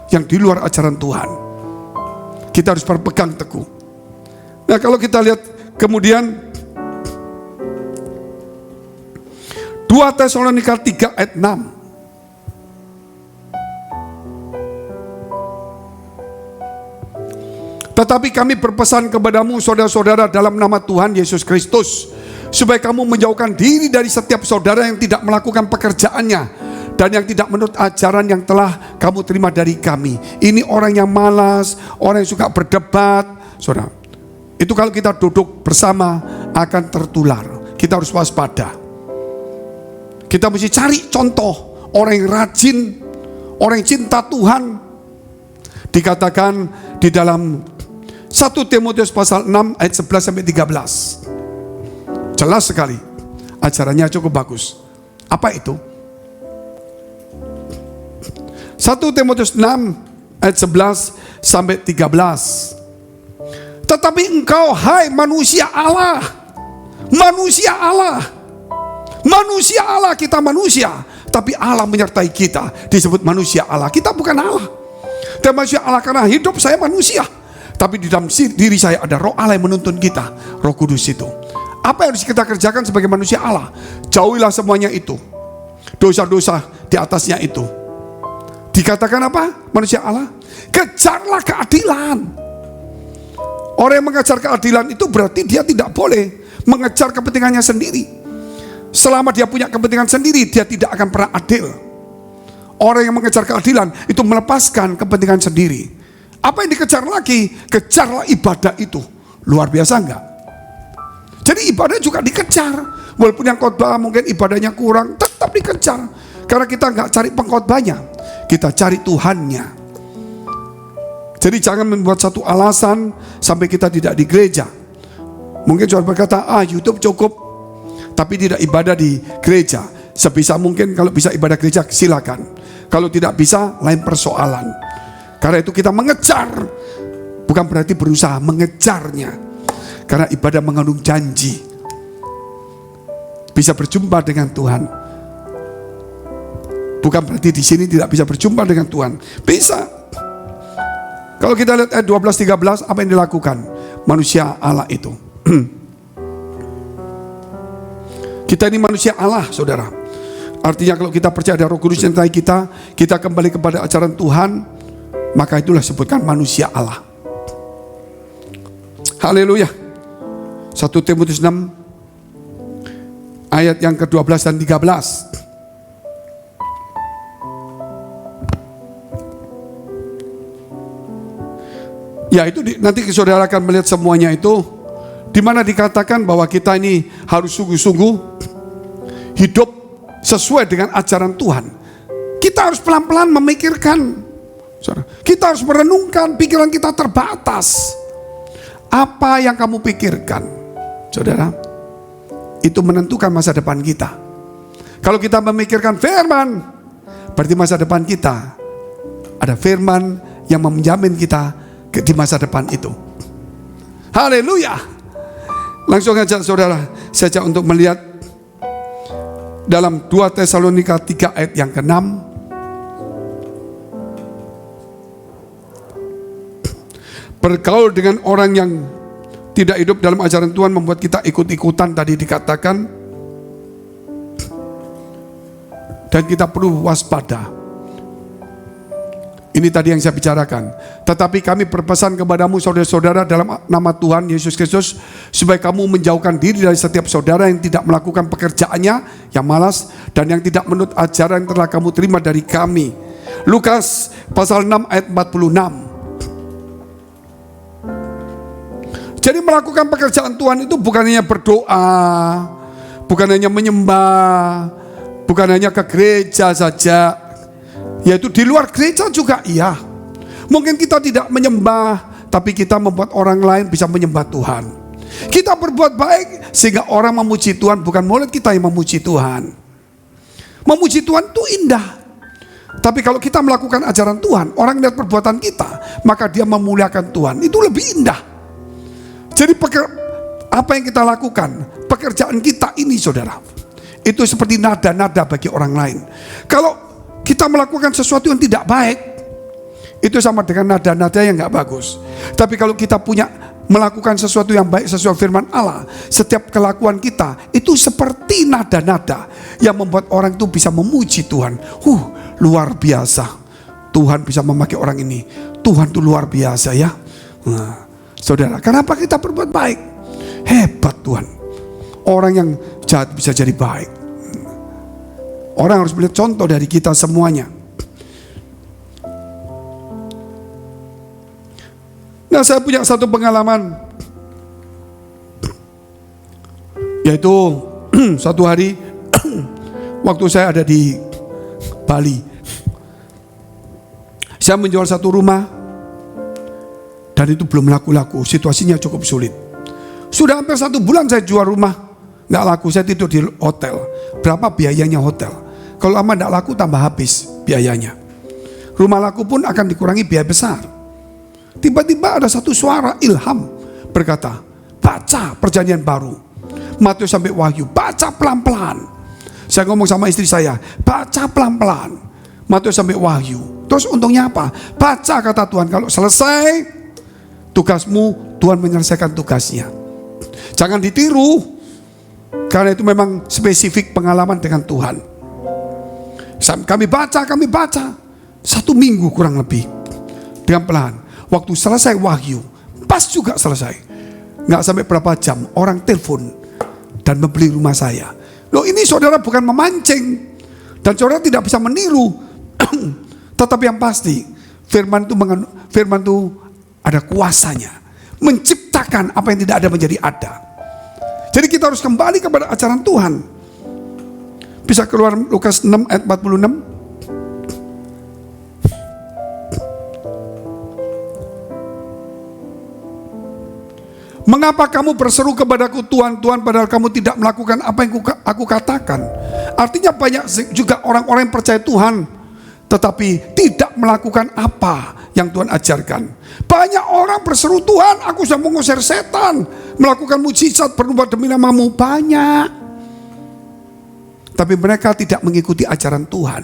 yang di luar ajaran Tuhan. Kita harus berpegang teguh. Nah, kalau kita lihat kemudian 2 Tesalonika 3 ayat 6. Tetapi kami berpesan kepadamu saudara-saudara dalam nama Tuhan Yesus Kristus, supaya kamu menjauhkan diri dari setiap saudara yang tidak melakukan pekerjaannya dan yang tidak menurut ajaran yang telah kamu terima dari kami. Ini orang yang malas, orang yang suka berdebat. Saudara, itu kalau kita duduk bersama akan tertular. Kita harus waspada. Kita mesti cari contoh orang yang rajin, orang yang cinta Tuhan. Dikatakan di dalam 1 Timotius pasal 6 ayat 11 sampai 13. Jelas sekali, ajarannya cukup bagus. Apa itu? 1 Timotius 6 ayat 11 sampai 13. Tetapi engkau, hai manusia Allah, manusia Allah, manusia Allah, kita manusia, tapi Allah menyertai kita, disebut manusia Allah. Kita bukan Allah. Dan manusia Allah karena hidup saya manusia, tapi di dalam diri saya ada roh Allah yang menuntun kita, Roh Kudus itu. Apa yang harus kita kerjakan sebagai manusia Allah? Jauhilah semuanya itu, dosa-dosa di atasnya itu. Dikatakan apa? Manusia Allah, kejarlah keadilan. Orang yang mengejar keadilan itu berarti dia tidak boleh mengejar kepentingannya sendiri. Selama dia punya kepentingan sendiri, dia tidak akan pernah adil. Orang yang mengejar keadilan itu melepaskan kepentingan sendiri. Apa yang dikejar lagi? Kejarlah ibadah itu. Luar biasa enggak? Jadi ibadah juga dikejar. Walaupun yang khotbah mungkin ibadahnya kurang, tetap dikejar. Karena kita nggak cari pengkhotbahnya, kita cari Tuhannya. Jadi jangan membuat satu alasan sampai kita tidak di gereja. Mungkin saudara berkata, YouTube cukup, tapi tidak ibadah di gereja. Sebisa mungkin kalau bisa ibadah gereja silakan. Kalau tidak bisa, lain persoalan. Karena itu kita mengejar, bukan berarti berusaha mengejarnya. Karena ibadah mengandung janji. Bisa berjumpa dengan Tuhan. Bukan berarti di sini tidak bisa berjumpa dengan Tuhan. Bisa. Kalau kita lihat ayat 12-13, apa yang dilakukan manusia Allah itu? Kita ini manusia Allah, saudara. Artinya kalau kita percaya ada Roh Kudus yang menyertai kita, kita kembali kepada ajaran Tuhan, maka itulah sebutkan manusia Allah. Haleluya. 1 Timotius 6 ayat yang ke-12 dan 13. Ya itu nanti saudara akan melihat semuanya itu, di mana dikatakan bahwa kita ini harus sungguh-sungguh hidup sesuai dengan ajaran Tuhan. Kita harus pelan-pelan memikirkan. Kita harus merenungkan, pikiran kita terbatas. Apa yang kamu pikirkan, saudara, itu menentukan masa depan kita. Kalau kita memikirkan firman, berarti masa depan kita ada firman yang menjamin kita di masa depan itu. Haleluya. Langsung aja saudara, saya ajak untuk melihat dalam 2 Tesalonika 3 ayat yang ke-6. Bergaul dengan orang yang tidak hidup dalam ajaran Tuhan membuat kita ikut-ikutan, tadi dikatakan. Dan kita perlu waspada. Ini tadi yang saya bicarakan. Tetapi kami berpesan kepadamu saudara-saudara dalam nama Tuhan Yesus Kristus, supaya kamu menjauhkan diri dari setiap saudara yang tidak melakukan pekerjaannya, yang malas, dan yang tidak menurut ajaran yang telah kamu terima dari kami. Lukas pasal 6 ayat 46. Jadi melakukan pekerjaan Tuhan itu bukan hanya berdoa, bukan hanya menyembah, bukan hanya ke gereja saja. Yaitu di luar gereja juga iya. Mungkin kita tidak menyembah, tapi kita membuat orang lain bisa menyembah Tuhan. Kita berbuat baik sehingga orang memuji Tuhan, bukan mulut kita yang memuji Tuhan. Memuji Tuhan itu indah. Tapi kalau kita melakukan ajaran Tuhan, orang lihat perbuatan kita, maka dia memuliakan Tuhan. Itu lebih indah. Jadi apa yang kita lakukan, pekerjaan kita ini saudara, itu seperti nada-nada bagi orang lain. Kalau kita melakukan sesuatu yang tidak baik, itu sama dengan nada-nada yang gak bagus. Tapi kalau kita melakukan sesuatu yang baik sesuai firman Allah, setiap kelakuan kita itu seperti nada-nada yang membuat orang itu bisa memuji Tuhan. Luar biasa, Tuhan bisa memakai orang ini. Tuhan itu luar biasa ya. Saudara, kenapa kita berbuat baik? Hebat Tuhan. Orang yang jahat bisa jadi baik. Orang harus melihat contoh dari kita semuanya. Nah, saya punya satu pengalaman, yaitu satu hari waktu saya ada di Bali, saya menjual satu rumah. Dan itu belum laku-laku, situasinya cukup sulit. Sudah hampir 1 bulan saya jual rumah, gak laku, saya tidur di hotel. Berapa biayanya hotel? Kalau lama gak laku tambah habis biayanya. Rumah laku pun akan dikurangi biaya besar. Tiba-tiba ada satu suara ilham berkata, baca perjanjian baru, Matius sampai Wahyu, baca pelan-pelan. Saya ngomong sama istri saya, baca pelan-pelan, Matius sampai Wahyu. Terus untungnya apa? Baca kata Tuhan, kalau selesai tugasmu, Tuhan menyelesaikan tugasnya. Jangan ditiru, karena itu memang spesifik pengalaman dengan Tuhan. Kami baca 1 minggu kurang lebih, dengan pelan. Waktu selesai Wahyu, pas juga selesai, nggak sampai berapa jam orang telepon dan membeli rumah saya. Loh, ini saudara bukan memancing, dan saudara tidak bisa meniru. Tetapi yang pasti firman itu ada kuasanya menciptakan apa yang tidak ada menjadi ada. Jadi kita harus kembali kepada ajaran Tuhan. Bisa keluar Lukas 6 ayat 46. Mengapa kamu berseru kepadaku Tuhan, Tuhan, padahal kamu tidak melakukan apa yang aku katakan? Artinya banyak juga orang-orang yang percaya Tuhan, tetapi tidak melakukan apa yang Tuhan ajarkan. Banyak orang berseru, Tuhan, aku sudah mengusir setan, melakukan mujizat, bernubuat demi namamu, banyak. Tapi mereka tidak mengikuti ajaran Tuhan.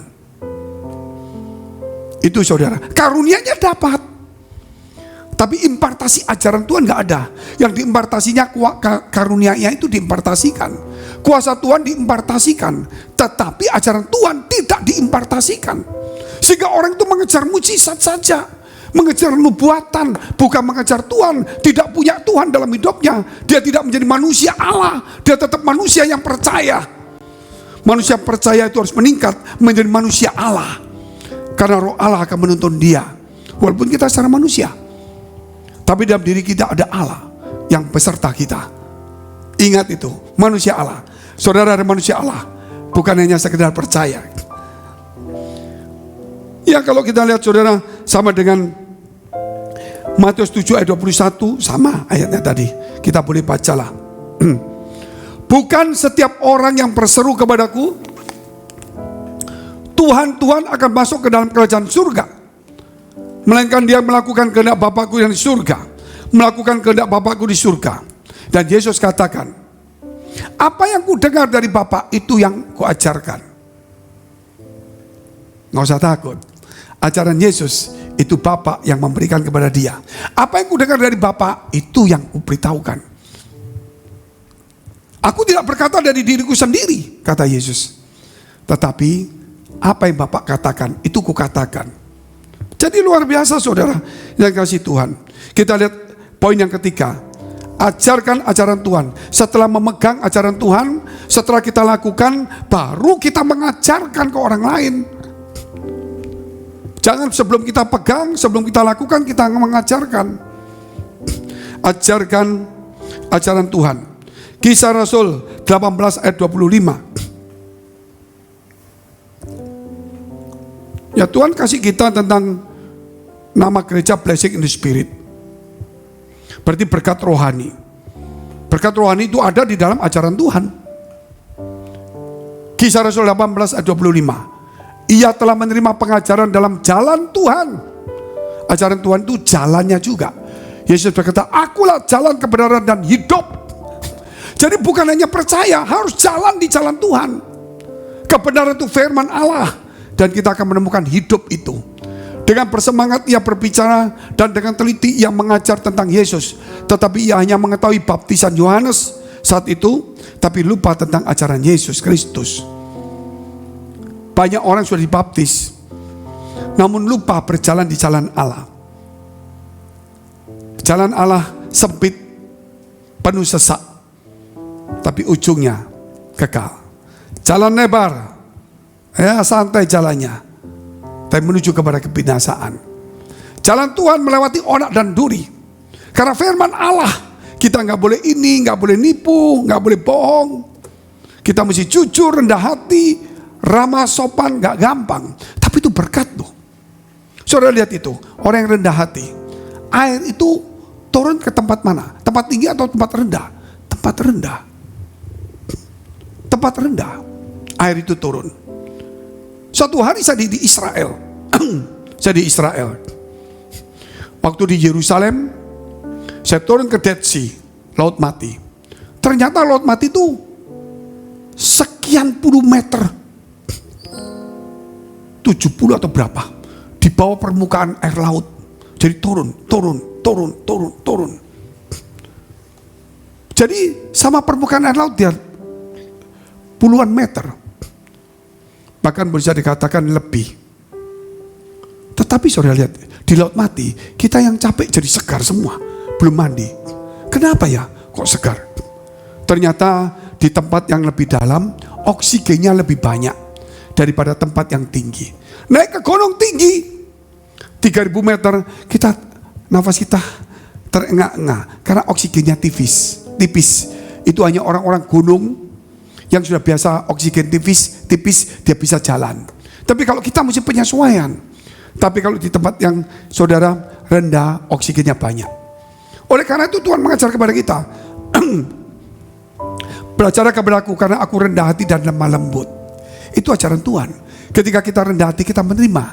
Itu saudara, karunianya dapat, tapi impartasi ajaran Tuhan nggak ada. Yang diimpartasinya karunia-Nya itu diimpartasikan, kuasa Tuhan diimpartasikan, tetapi ajaran Tuhan tidak diimpartasikan. Sehingga orang itu mengejar mujizat saja, mengejar nubuatan, bukan mengejar Tuhan. Tidak punya Tuhan dalam hidupnya. Dia tidak menjadi manusia Allah, dia tetap manusia yang percaya. Manusia percaya itu harus meningkat menjadi manusia Allah, karena Roh Allah akan menuntun dia. Walaupun kita secara manusia, tapi dalam diri kita ada Allah yang beserta kita. Ingat itu, manusia Allah. Saudara ada manusia Allah, bukan hanya sekedar percaya. Ya, kalau kita lihat saudara, sama dengan Matius 7 ayat 21, sama ayatnya tadi. Kita boleh bacalah. Bukan setiap orang yang berseru kepadaku, Tuhan, Tuhan, akan masuk ke dalam kerajaan surga, melainkan dia melakukan kehendak Bapakku yang di surga. Melakukan kehendak Bapakku di surga. Dan Yesus katakan, apa yang ku dengar dari Bapa, itu yang ku ajarkan. Nggak usah takut. Ajaran Yesus itu Bapa yang memberikan kepada dia. Apa yang ku dengar dari Bapa, itu yang ku beritahukan. Aku tidak berkata dari diriku sendiri, kata Yesus, tetapi apa yang Bapa katakan, itu ku katakan. Jadi luar biasa saudara yang kasih Tuhan. Kita lihat poin yang ketiga, ajarkan ajaran Tuhan. Setelah memegang ajaran Tuhan, setelah kita lakukan, baru kita mengajarkan ke orang lain. Jangan sebelum kita pegang, sebelum kita lakukan, kita mengajarkan. Ajarkan ajaran Tuhan. Kisah Rasul 18 ayat 25. Ya, Tuhan kasih kita tentang nama gereja Blessing in the Spirit. Berarti berkat rohani. Berkat rohani itu ada di dalam ajaran Tuhan. Kisah Rasul 18 ayat 25. Ia telah menerima pengajaran dalam jalan Tuhan. Ajaran Tuhan itu jalannya juga. Yesus berkata, akulah jalan kebenaran dan hidup. Jadi bukan hanya percaya, harus jalan di jalan Tuhan. Kebenaran itu firman Allah, dan kita akan menemukan hidup itu. Dengan bersemangat ia berbicara, dan dengan teliti ia mengajar tentang Yesus. Tetapi ia hanya mengetahui baptisan Yohanes saat itu, tapi lupa tentang ajaran Yesus Kristus. Banyak orang sudah dibaptis, namun lupa berjalan di jalan Allah. Jalan Allah sempit, penuh sesak, tapi ujungnya kekal. Jalan lebar, ya santai jalannya, tapi menuju kepada kebinasaan. Jalan Tuhan melewati onak dan duri. Karena firman Allah, kita nggak boleh ini, nggak boleh nipu, nggak boleh bohong. Kita mesti jujur, rendah hati, ramah, sopan, nggak gampang. Tapi itu berkat loh. Saudara lihat itu, orang yang rendah hati. Air itu turun ke tempat mana? Tempat tinggi atau tempat rendah? Tempat rendah. Tempat rendah. Air itu turun. Suatu hari saya di Israel. Saya di Israel. Waktu di Yerusalem, saya turun ke Dead Sea, Laut Mati. Ternyata Laut Mati itu sekian puluh meter, 70 atau berapa, di bawah permukaan air laut. Jadi turun. Jadi sama permukaan air laut dia puluhan meter, bahkan bisa dikatakan lebih. Tetapi saudara lihat, di Laut Mati kita yang capek jadi segar semua, belum mandi. Kenapa ya kok segar? Ternyata di tempat yang lebih dalam oksigennya lebih banyak daripada tempat yang tinggi. Naik ke gunung tinggi 3000 meter, nafas kita terengah-engah karena oksigennya tipis. Itu hanya orang-orang gunung yang sudah biasa oksigen tipis tipis dia bisa jalan. Tapi kalau kita mesti penyesuaian. Tapi kalau di tempat yang saudara rendah, oksigennya banyak. Oleh karena itu Tuhan mengajar kepada kita, belajarlah kepada aku karena aku rendah hati dan lemah lembut. Itu ajaran Tuhan. Ketika kita rendah hati, kita menerima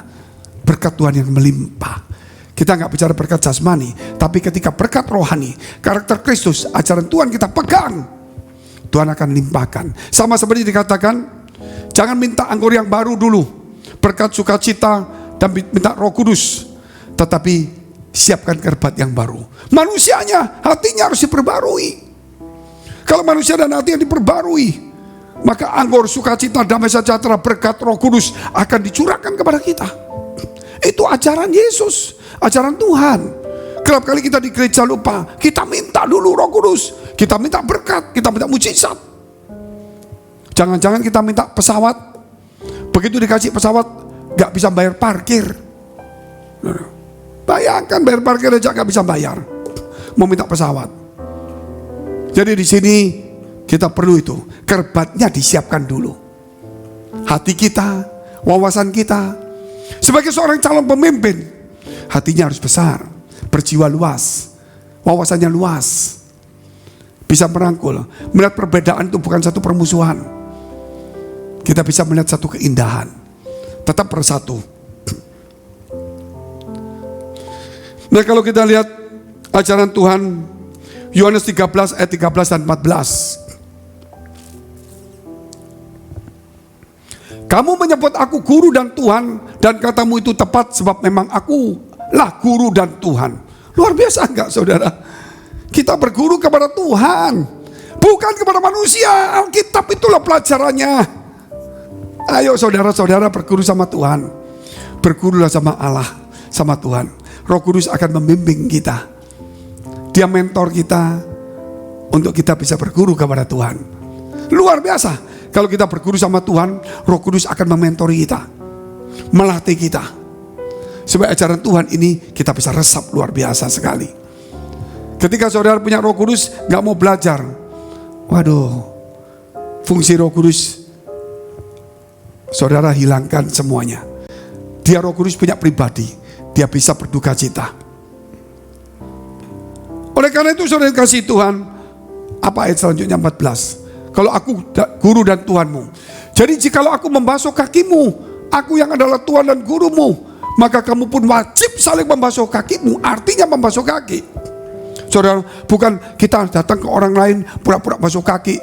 berkat Tuhan yang melimpah. Kita nggak bicara berkat jasmani, tapi ketika berkat rohani, karakter Kristus, ajaran Tuhan kita pegang, Tuhan akan limpahkan. Sama seperti dikatakan, jangan minta anggur yang baru dulu, berkat sukacita dan minta Roh Kudus, tetapi siapkan kerbat yang baru. Manusianya, hatinya harus diperbarui. Kalau manusia dan hati yang diperbarui, maka anggur sukacita, damai sejahtera, berkat Roh Kudus akan dicurahkan kepada kita. Itu ajaran Yesus, ajaran Tuhan. Kerap kali kita di gereja lupa, kita minta dulu Roh Kudus, kita minta berkat, kita minta mujizat. Jangan-jangan kita minta pesawat, begitu dikasih pesawat gak bisa bayar parkir. Bayangkan bayar parkir aja gak bisa bayar, mau minta pesawat. Jadi di sini kita perlu itu, kerbatnya disiapkan dulu. Hati kita, wawasan kita. Sebagai seorang calon pemimpin, hatinya harus besar, berjiwa luas, wawasannya luas, bisa merangkul. Melihat perbedaan itu bukan satu permusuhan. Kita bisa melihat satu keindahan, tetap bersatu. Nah, kalau kita lihat ajaran Tuhan, Yohanes 13 ayat 13 dan 14. Kamu menyebut aku guru dan Tuhan, dan katamu itu tepat sebab memang aku lah guru dan Tuhan. Luar biasa enggak saudara? Kita berguru kepada Tuhan, bukan kepada manusia. Alkitab itulah pelajarannya. Ayo saudara-saudara berguru sama Tuhan. Bergurulah sama Allah, sama Tuhan. Roh Kudus akan membimbing kita. Dia mentor kita untuk kita bisa berguru kepada Tuhan. Luar biasa. Kalau kita berguru sama Tuhan, Roh Kudus akan mementori kita, melatih kita. Sebab ajaran Tuhan ini kita bisa resap luar biasa sekali. Ketika saudara punya Roh Kudus gak mau belajar, waduh, fungsi Roh Kudus saudara hilangkan semuanya. Dia Roh Kudus punya pribadi, dia bisa berduka cita. Oleh karena itu saudara kasih Tuhan, apa ayat selanjutnya 14? Kalau aku guru dan Tuhanmu. Jadi jikalau aku membasuh kakimu, aku yang adalah Tuhan dan gurumu, maka kamu pun wajib saling membasuh kakimu. Artinya membasuh kaki. Saudara, bukan kita datang ke orang lain pura-pura basuh kaki.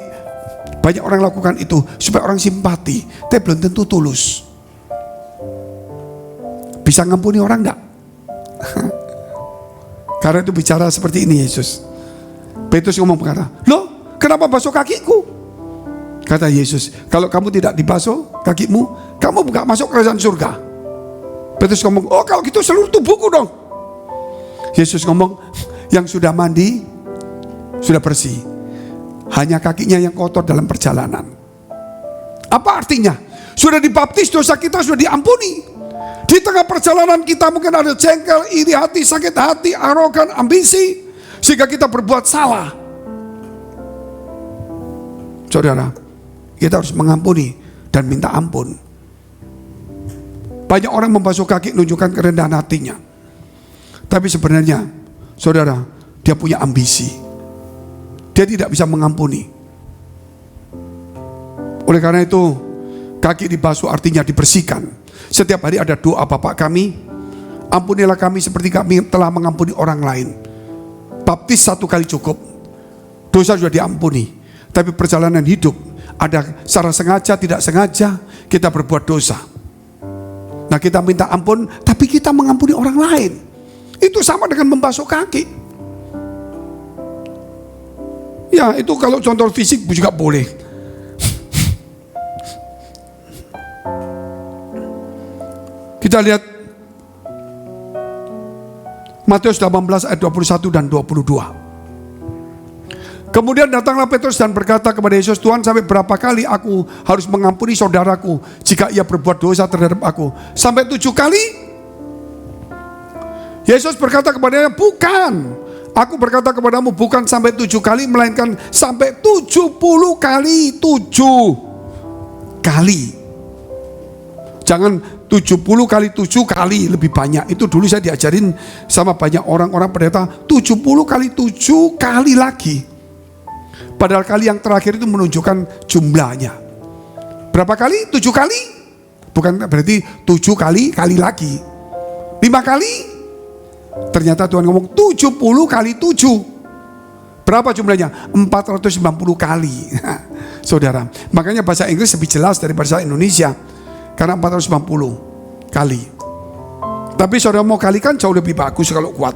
Banyak orang lakukan itu supaya orang simpati, tapi belum tentu tulus. Bisa ngampuni orang enggak? Karena itu bicara seperti ini Yesus. Petrus ngomong berkata, loh kenapa basuh kakiku? Kata Yesus, kalau kamu tidak dibasuh kakimu, kamu gak masuk kerajaan surga. Petrus ngomong, oh kalau gitu seluruh tubuhku dong. Yesus ngomong, yang sudah mandi, sudah bersih. Hanya kakinya yang kotor dalam perjalanan. Apa artinya? Sudah dibaptis, dosa kita sudah diampuni. Di tengah perjalanan kita mungkin ada jengkel, iri hati, sakit hati, arogan, ambisi, sehingga kita berbuat salah. Saudara, kita harus mengampuni dan minta ampun. Banyak orang membasuh kaki menunjukkan kerendahan hatinya. Tapi sebenarnya, saudara, dia punya ambisi. Dia tidak bisa mengampuni. Oleh karena itu, kaki dibasuh artinya dibersihkan. Setiap hari ada doa, Bapa kami, ampunilah kami seperti kami telah mengampuni orang lain. Baptis satu kali cukup. Dosa sudah diampuni. Tapi perjalanan hidup ada secara sengaja, tidak sengaja kita berbuat dosa. Nah kita minta ampun, tapi kita mengampuni orang lain. Itu sama dengan membasuh kaki. Ya itu kalau contoh fisik juga boleh. Kita lihat Matius 18 ayat 21 dan 22. Kemudian datanglah Petrus dan berkata kepada Yesus, Tuhan sampai berapa kali aku harus mengampuni saudaraku jika ia berbuat dosa terhadap aku? Sampai 7 kali? Yesus berkata kepadanya, bukan. Aku berkata kepadamu bukan sampai 7 kali, melainkan sampai 70 kali 7 kali. Jangan 70 kali 7 kali lebih banyak. Itu dulu saya diajarin sama banyak orang-orang pendeta, 70 kali 7 kali lagi. Padahal kali yang terakhir itu menunjukkan jumlahnya. Berapa kali? 7 kali? Bukan berarti 7 kali lagi. 5 kali? Ternyata Tuhan ngomong 70 kali 7. Berapa jumlahnya? 490 kali. Saudara, makanya bahasa Inggris lebih jelas dari bahasa Indonesia. Karena 490 kali. Tapi saudara mau kalikan jauh lebih bagus kalau kuat.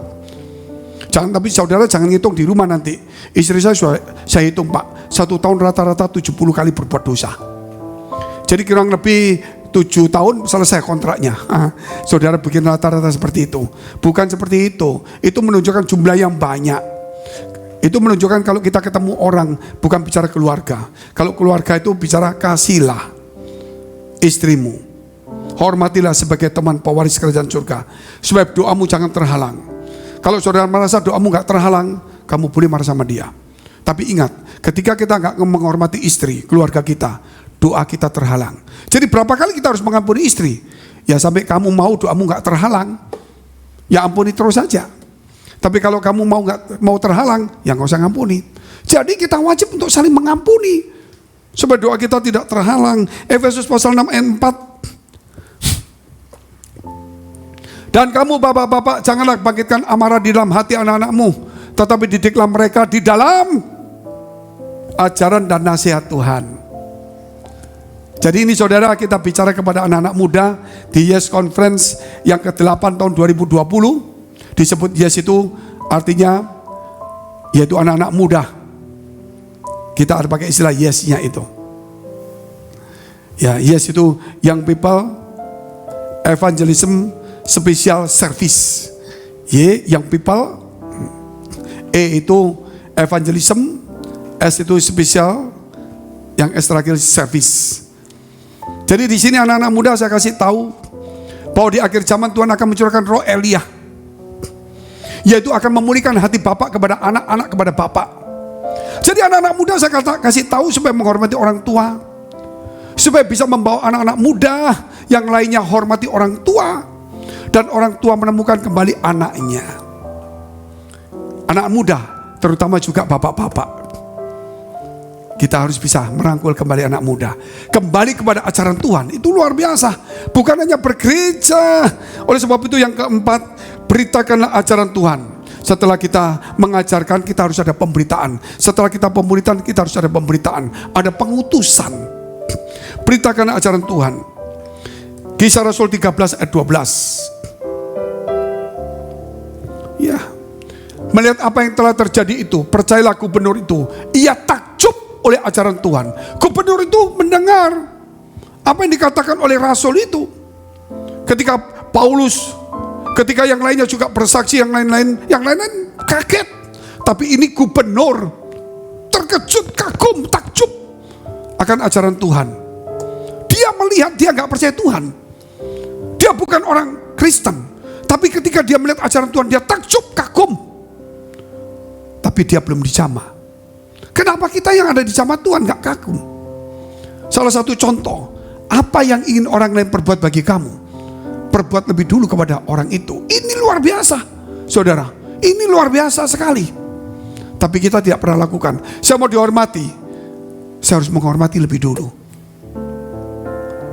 Tapi saudara jangan ngitung di rumah nanti. Istri saya hitung Pak, 1 tahun rata-rata 70 kali berbuat dosa. Jadi kurang lebih 7 tahun selesai kontraknya. Saudara bikin rata-rata seperti itu. Bukan seperti itu. Itu menunjukkan jumlah yang banyak. Itu menunjukkan kalau kita ketemu orang bukan bicara keluarga. Kalau keluarga itu bicara kasihlah istrimu, hormatilah sebagai teman pewaris kerajaan surga, sebab doamu jangan terhalang. Kalau saudara merasa doamu gak terhalang, kamu boleh marah sama dia. Tapi ingat, ketika kita gak menghormati istri, keluarga kita, doa kita terhalang. Jadi berapa kali kita harus mengampuni istri? Ya sampai kamu mau doamu gak terhalang, ya ampuni terus saja. Tapi kalau kamu mau terhalang, ya gak usah ngampuni. Jadi kita wajib untuk saling mengampuni, supaya doa kita tidak terhalang. Efesus pasal 6 ayat 4. Dan kamu bapak-bapak janganlah bangkitkan amarah di dalam hati anak-anakmu, tetapi didiklah mereka di dalam ajaran dan nasihat Tuhan. Jadi ini saudara, kita bicara kepada anak-anak muda di Yes Conference yang ke-8 tahun 2020. Disebut Yes itu artinya yaitu anak-anak muda. Kita harus pakai istilah yes-nya itu. Ya, yes itu young people evangelism special service. Y, young people. E itu evangelism. S itu special. Yang S terakhir service. Jadi di sini anak-anak muda saya kasih tahu bahwa di akhir zaman Tuhan akan mencurahkan roh Elia, yaitu akan memulihkan hati bapak kepada anak, anak kepada bapak. Jadi anak-anak muda saya kasih tahu supaya menghormati orang tua, supaya bisa membawa anak-anak muda yang lainnya hormati orang tua, dan orang tua menemukan kembali anaknya. Anak muda, terutama juga bapak-bapak, kita harus bisa merangkul kembali anak muda, kembali kepada ajaran Tuhan. Itu luar biasa, bukan hanya bergereja. Oleh sebab itu yang keempat, beritakanlah ajaran Tuhan. Setelah kita mengajarkan, kita harus ada pemberitaan. Setelah kita pemberitaan, kita harus ada pemberitaan. Ada pengutusan. Beritakan ajaran Tuhan. Kisah Rasul 13 ayat 12. Ya, melihat apa yang telah terjadi itu, percayalah gubernur itu, ia takjub oleh ajaran Tuhan. Gubernur itu mendengar apa yang dikatakan oleh Rasul itu. Ketika Paulus, ketika yang lainnya juga bersaksi, yang lain-lain kaget. Tapi ini gubernur terkejut, kagum, takjub akan ajaran Tuhan. Dia melihat, dia gak percaya Tuhan. Dia bukan orang Kristen. Tapi ketika dia melihat ajaran Tuhan, dia takjub, kagum. Tapi dia belum dijamah. Kenapa kita yang ada di jamaah Tuhan gak kagum? Salah satu contoh, apa yang ingin orang lain perbuat bagi kamu, perbuat lebih dulu kepada orang itu. Ini luar biasa, saudara. Ini luar biasa sekali. Tapi kita tidak pernah lakukan. Saya mau dihormati, saya harus menghormati lebih dulu.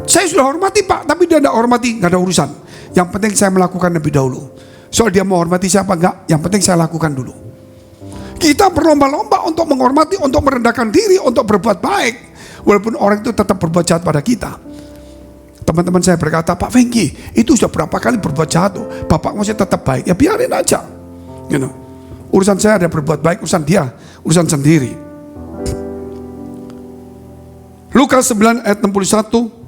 Saya sudah hormati Pak, tapi dia tidak hormati, gak ada urusan. Yang penting saya melakukan lebih dahulu. Soal dia mau hormati siapa enggak, yang penting saya lakukan dulu. Kita berlomba-lomba untuk menghormati, untuk merendahkan diri, untuk berbuat baik, walaupun orang itu tetap berbuat jahat pada kita. Teman-teman saya berkata, Pak Fengki, itu sudah berapa kali berbuat jahat tuh, Bapak masih tetap baik. Ya biarin aja, urusan saya ada berbuat baik, urusan dia, urusan sendiri. Lukas 9 ayat 61.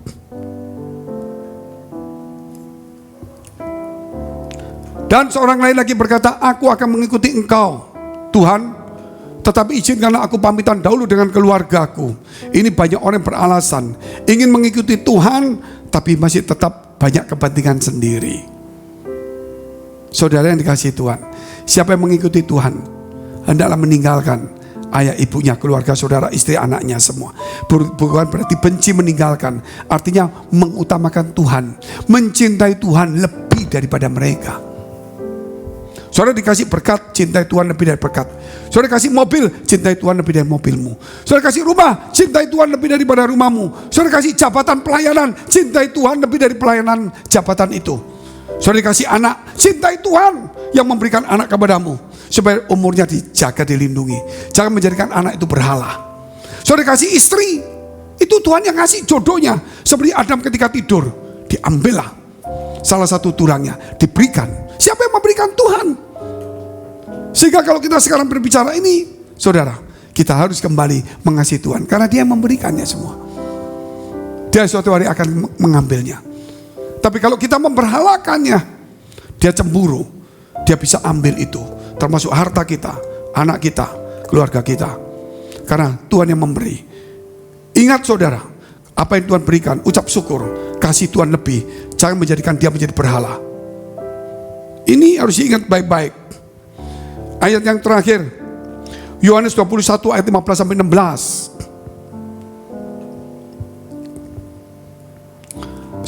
Dan seorang lain lagi berkata, aku akan mengikuti engkau Tuhan, tetapi izinkanlah aku pamitan dahulu dengan keluargaku. Ini banyak orang yang beralasan ingin mengikuti Tuhan, tapi masih tetap banyak kepentingan sendiri. Saudara yang dikasihi Tuhan, siapa yang mengikuti Tuhan, hendaklah meninggalkan ayah ibunya, keluarga saudara, istri anaknya semua. Bukan berarti benci meninggalkan, artinya mengutamakan Tuhan, mencintai Tuhan lebih daripada mereka. Saudara dikasih berkat, cintai Tuhan lebih dari berkat. Saudara kasih mobil, cintai Tuhan lebih dari mobilmu. Saudara kasih rumah, cintai Tuhan lebih daripada rumahmu. Saudara kasih jabatan pelayanan, cintai Tuhan lebih dari pelayanan jabatan itu. Saudara dikasih anak, cintai Tuhan yang memberikan anak kepadamu, supaya umurnya dijaga, dilindungi. Jangan menjadikan anak itu berhala. Saudara kasih istri, itu Tuhan yang ngasih jodohnya. Seperti Adam ketika tidur, diambillah salah satu tulangnya, diberikan. Siapa yang memberikan? Tuhan. Sehingga kalau kita sekarang berbicara ini, saudara, kita harus kembali mengasihi Tuhan, karena Dia yang memberikannya semua. Dia suatu hari akan mengambilnya. Tapi kalau kita memberhalakannya, Dia cemburu. Dia bisa ambil itu, termasuk harta kita, anak kita, keluarga kita. Karena Tuhan yang memberi. Ingat saudara, apa yang Tuhan berikan, ucap syukur, kasih Tuhan lebih. Jangan menjadikan dia menjadi berhala. Ini harus diingat baik-baik. Ayat yang terakhir, Yohanes 21 ayat 15 sampai 16.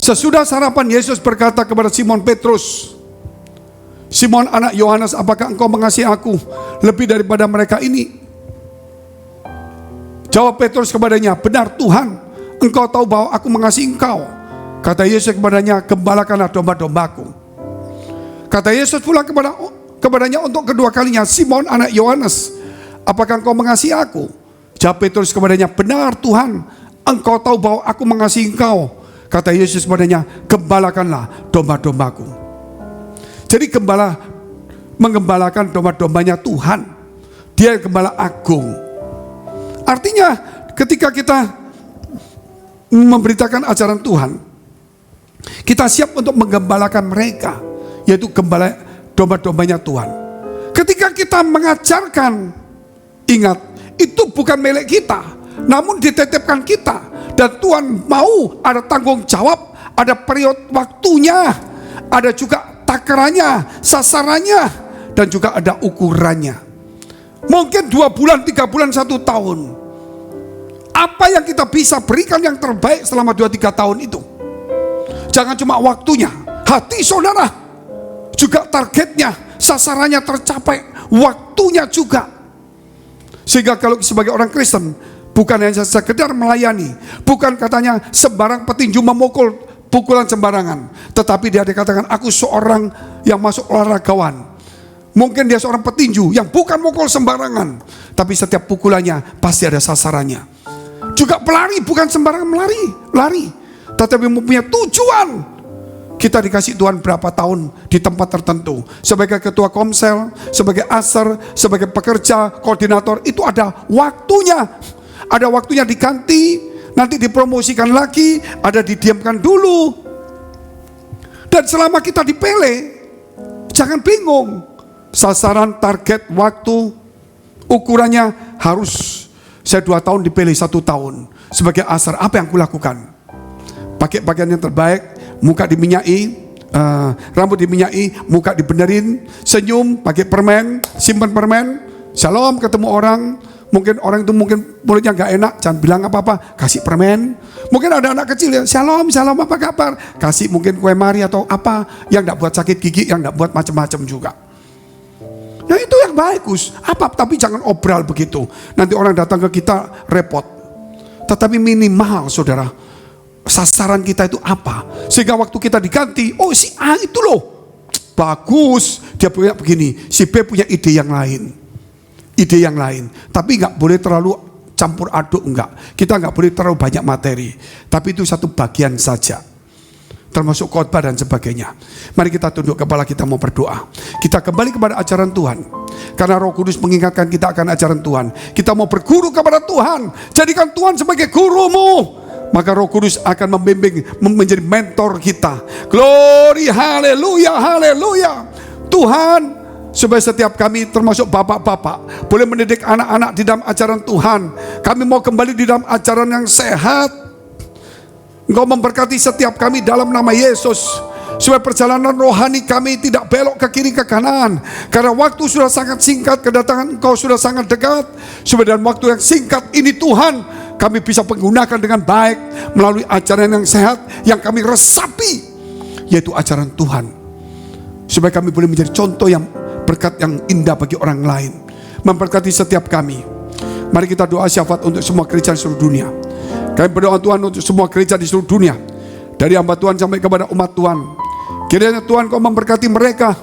Sesudah sarapan, Yesus berkata kepada Simon Petrus, Simon anak Yohanes, apakah engkau mengasihi aku lebih daripada mereka ini? Jawab Petrus kepadanya, benar Tuhan, engkau tahu bahwa aku mengasihi engkau. Kata Yesus kepadanya, gembalakanlah domba-dombaku. Kata Yesus pula kepadanya untuk kedua kalinya, Simon anak Yohanes, apakah engkau mengasihi aku? Jawab Petrus kepadanya, benar Tuhan, engkau tahu bahwa aku mengasihi engkau. Kata Yesus kepadanya, gembalakanlah domba-dombaku. Jadi menggembalakan domba-dombanya Tuhan. Dia yang gembala agung. Artinya ketika kita memberitakan ajaran Tuhan, kita siap untuk menggembalakan mereka, yaitu gembala domba-dombanya Tuhan. Ketika kita mengajarkan, ingat, itu bukan milik kita, namun dititipkan kita. Dan Tuhan mau ada tanggung jawab, ada periode waktunya, ada juga takarannya, sasarannya, dan juga ada ukurannya. Mungkin 2 bulan, 3 bulan, 1 tahun. Apa yang kita bisa berikan yang terbaik selama 2-3 tahun itu? Jangan cuma waktunya, hati saudara juga targetnya, sasarannya tercapai, waktunya juga. Sehingga kalau sebagai orang Kristen, bukan hanya sekedar melayani, bukan katanya sembarang petinju memukul pukulan sembarangan, tetapi dia dikatakan aku seorang yang masuk olaragawan. Mungkin dia seorang petinju yang bukan mukul sembarangan, tapi setiap pukulannya pasti ada sasarannya. Juga pelari bukan sembarangan lari, tetapi mempunyai tujuan. Kita dikasih Tuhan berapa tahun di tempat tertentu, sebagai ketua komsel, sebagai aser, sebagai pekerja, koordinator, itu ada waktunya. Ada waktunya diganti, nanti dipromosikan lagi, ada didiamkan dulu. Dan selama kita dipilih, jangan bingung. Sasaran, target, waktu, ukurannya harus saya 2 tahun dipilih 1 tahun. Sebagai asar, apa yang kulakukan? Pakai pakaian yang terbaik, muka diminyai, rambut diminyai, muka dibenerin, senyum, pakai permen, simpan permen, shalom ketemu orang. Mungkin orang itu mulutnya gak enak, jangan bilang apa-apa, kasih permen. Mungkin ada anak kecil ya, shalom apa kabar, kasih mungkin kue mari atau apa yang gak buat sakit gigi, yang gak buat macam-macam juga. Nah itu yang bagus, tapi jangan obral begitu. Nanti orang datang ke kita repot. Tetapi minimal saudara, sasaran kita itu apa? Sehingga waktu kita diganti, oh si A itu loh bagus, dia punya begini, si B punya ide yang lain. Ide yang lain, tapi nggak boleh terlalu campur aduk, enggak. Kita nggak boleh terlalu banyak materi, tapi itu satu bagian saja, termasuk khotbah dan sebagainya. Mari kita tunduk kepala, kita mau berdoa. Kita kembali kepada ajaran Tuhan, karena Roh Kudus mengingatkan kita akan ajaran Tuhan. Kita mau berguru kepada Tuhan, jadikan Tuhan sebagai gurumu. Maka Roh Kudus akan membimbing, menjadi mentor kita. Glory, haleluya, haleluya. Tuhan, supaya setiap kami termasuk bapak-bapak boleh mendidik anak-anak di dalam ajaran Tuhan. Kami mau kembali di dalam ajaran yang sehat. Engkau memberkati setiap kami dalam nama Yesus. supaya perjalanan rohani kami tidak belok ke kiri ke kanan, karena waktu sudah sangat singkat, kedatangan Engkau sudah sangat dekat. Supaya dalam waktu yang singkat ini Tuhan, kami bisa menggunakan dengan baik melalui ajaran yang sehat yang kami resapi, yaitu ajaran Tuhan, supaya kami boleh menjadi contoh yang berkat yang indah bagi orang lain. Memberkati setiap kami. Mari kita doa syafaat untuk semua gereja di seluruh dunia. Kami berdoa Tuhan untuk semua gereja di seluruh dunia, dari hamba Tuhan sampai kepada umat Tuhan. Kiranya Tuhan Kau memberkati mereka,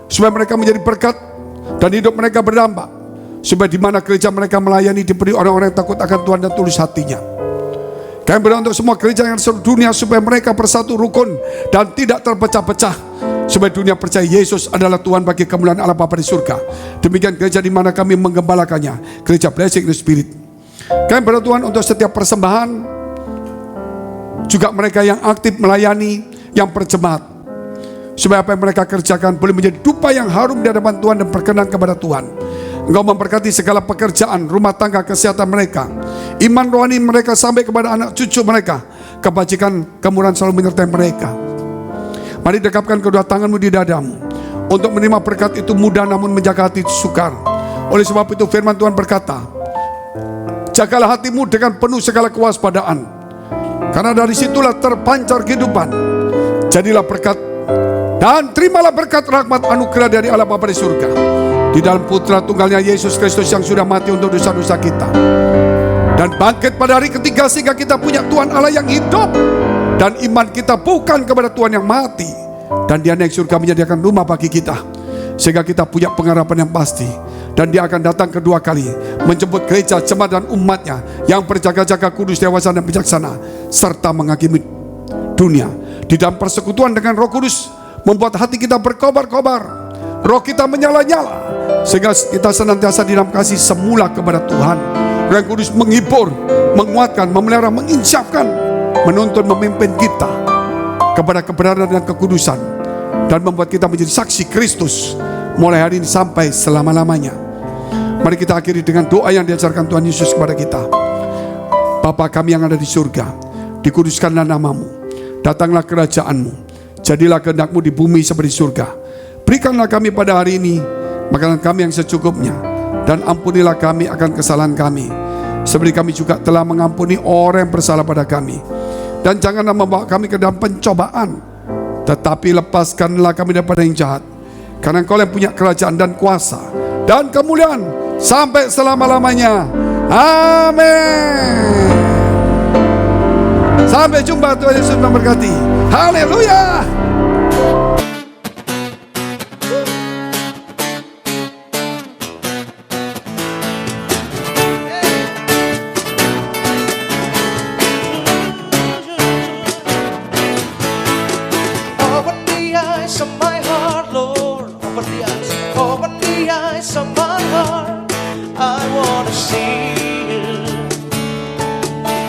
supaya mereka menjadi berkat dan hidup mereka berdampak, supaya di mana gereja mereka melayani diberi orang-orang yang takut akan Tuhan dan tulus hatinya. Kami berdoa untuk semua gereja yang di seluruh dunia, supaya mereka bersatu rukun dan tidak terpecah-pecah, supaya dunia percaya Yesus adalah Tuhan bagi kemuliaan Allah Bapa di surga. Demikian gereja di mana kami menggembalakannya, gereja Blessing in the Spirit. Kami berdoa Tuhan untuk setiap persembahan, juga mereka yang aktif melayani, yang berjemaat, supaya apa yang mereka kerjakan boleh menjadi dupa yang harum di hadapan Tuhan dan berkenan kepada Tuhan. Engkau memberkati segala pekerjaan, rumah tangga, kesehatan mereka, iman rohani mereka sampai kepada anak cucu mereka. Kebajikan, kemurahan selalu menyertai mereka. Mari dekapkan kedua tanganmu di dadamu. Untuk menerima berkat itu mudah, namun menjaga hati itu sukar. Oleh sebab itu firman Tuhan berkata, jagalah hatimu dengan penuh segala kewaspadaan, karena dari situlah terpancar kehidupan. Jadilah berkat dan terimalah berkat rahmat anugerah dari Allah Bapa di surga, di dalam Putra Tunggalnya Yesus Kristus yang sudah mati untuk dosa-dosa kita dan bangkit pada hari ketiga, sehingga kita punya Tuhan Allah yang hidup, dan iman kita bukan kepada Tuhan yang mati, dan Dia naik surga menyediakan rumah bagi kita, sehingga kita punya pengharapan yang pasti. Dan Dia akan datang kedua kali menjemput gereja, jemaat dan umatnya yang berjaga-jaga, kudus, dewasa dan bijaksana, serta menghakimi dunia. Di dalam persekutuan dengan Roh Kudus membuat hati kita berkobar-kobar, roh kita menyala-nyala, sehingga kita senantiasa di dalam kasih semula kepada Tuhan. Roh Kudus menghibur, menguatkan, memelihara, menginsyafkan, menuntun, memimpin kita kepada kebenaran dan kekudusan, dan membuat kita menjadi saksi Kristus mulai hari ini sampai selama-lamanya. Mari kita akhiri dengan doa yang diajarkan Tuhan Yesus kepada kita. Bapa kami yang ada di surga, dikuduskanlah namamu, datanglah kerajaan-Mu, jadilah kehendak-Mu di bumi seperti surga. Berikanlah kami pada hari ini makanan kami yang secukupnya, dan ampunilah kami akan kesalahan kami, seperti kami juga telah mengampuni orang yang bersalah pada kami. Dan janganlah membawa kami ke dalam pencobaan, tetapi lepaskanlah kami daripada yang jahat, karena Engkau yang punya kerajaan dan kuasa dan kemuliaan sampai selama-lamanya. Amin. Sampai jumpa, Tuhan Yesus memberkati. Haleluya. Open the eyes of my heart, Lord. Open the eyes of my heart. I want to see You.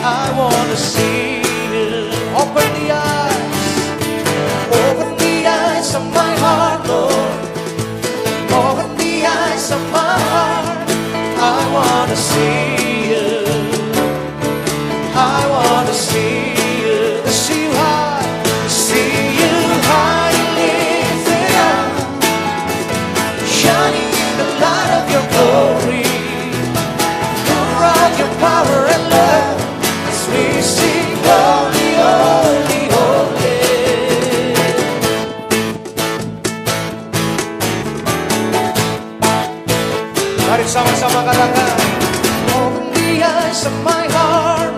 I want to see You. Open the eyes of my heart, Lord. Open the eyes of my heart. I want to see You. I want to see You. To see You high, to see You high and lifted up, shining in the light of Your glory. Pour out Your power and love as we sing holy, holy, holy. Mari sama-sama katakan, open the eyes of my heart,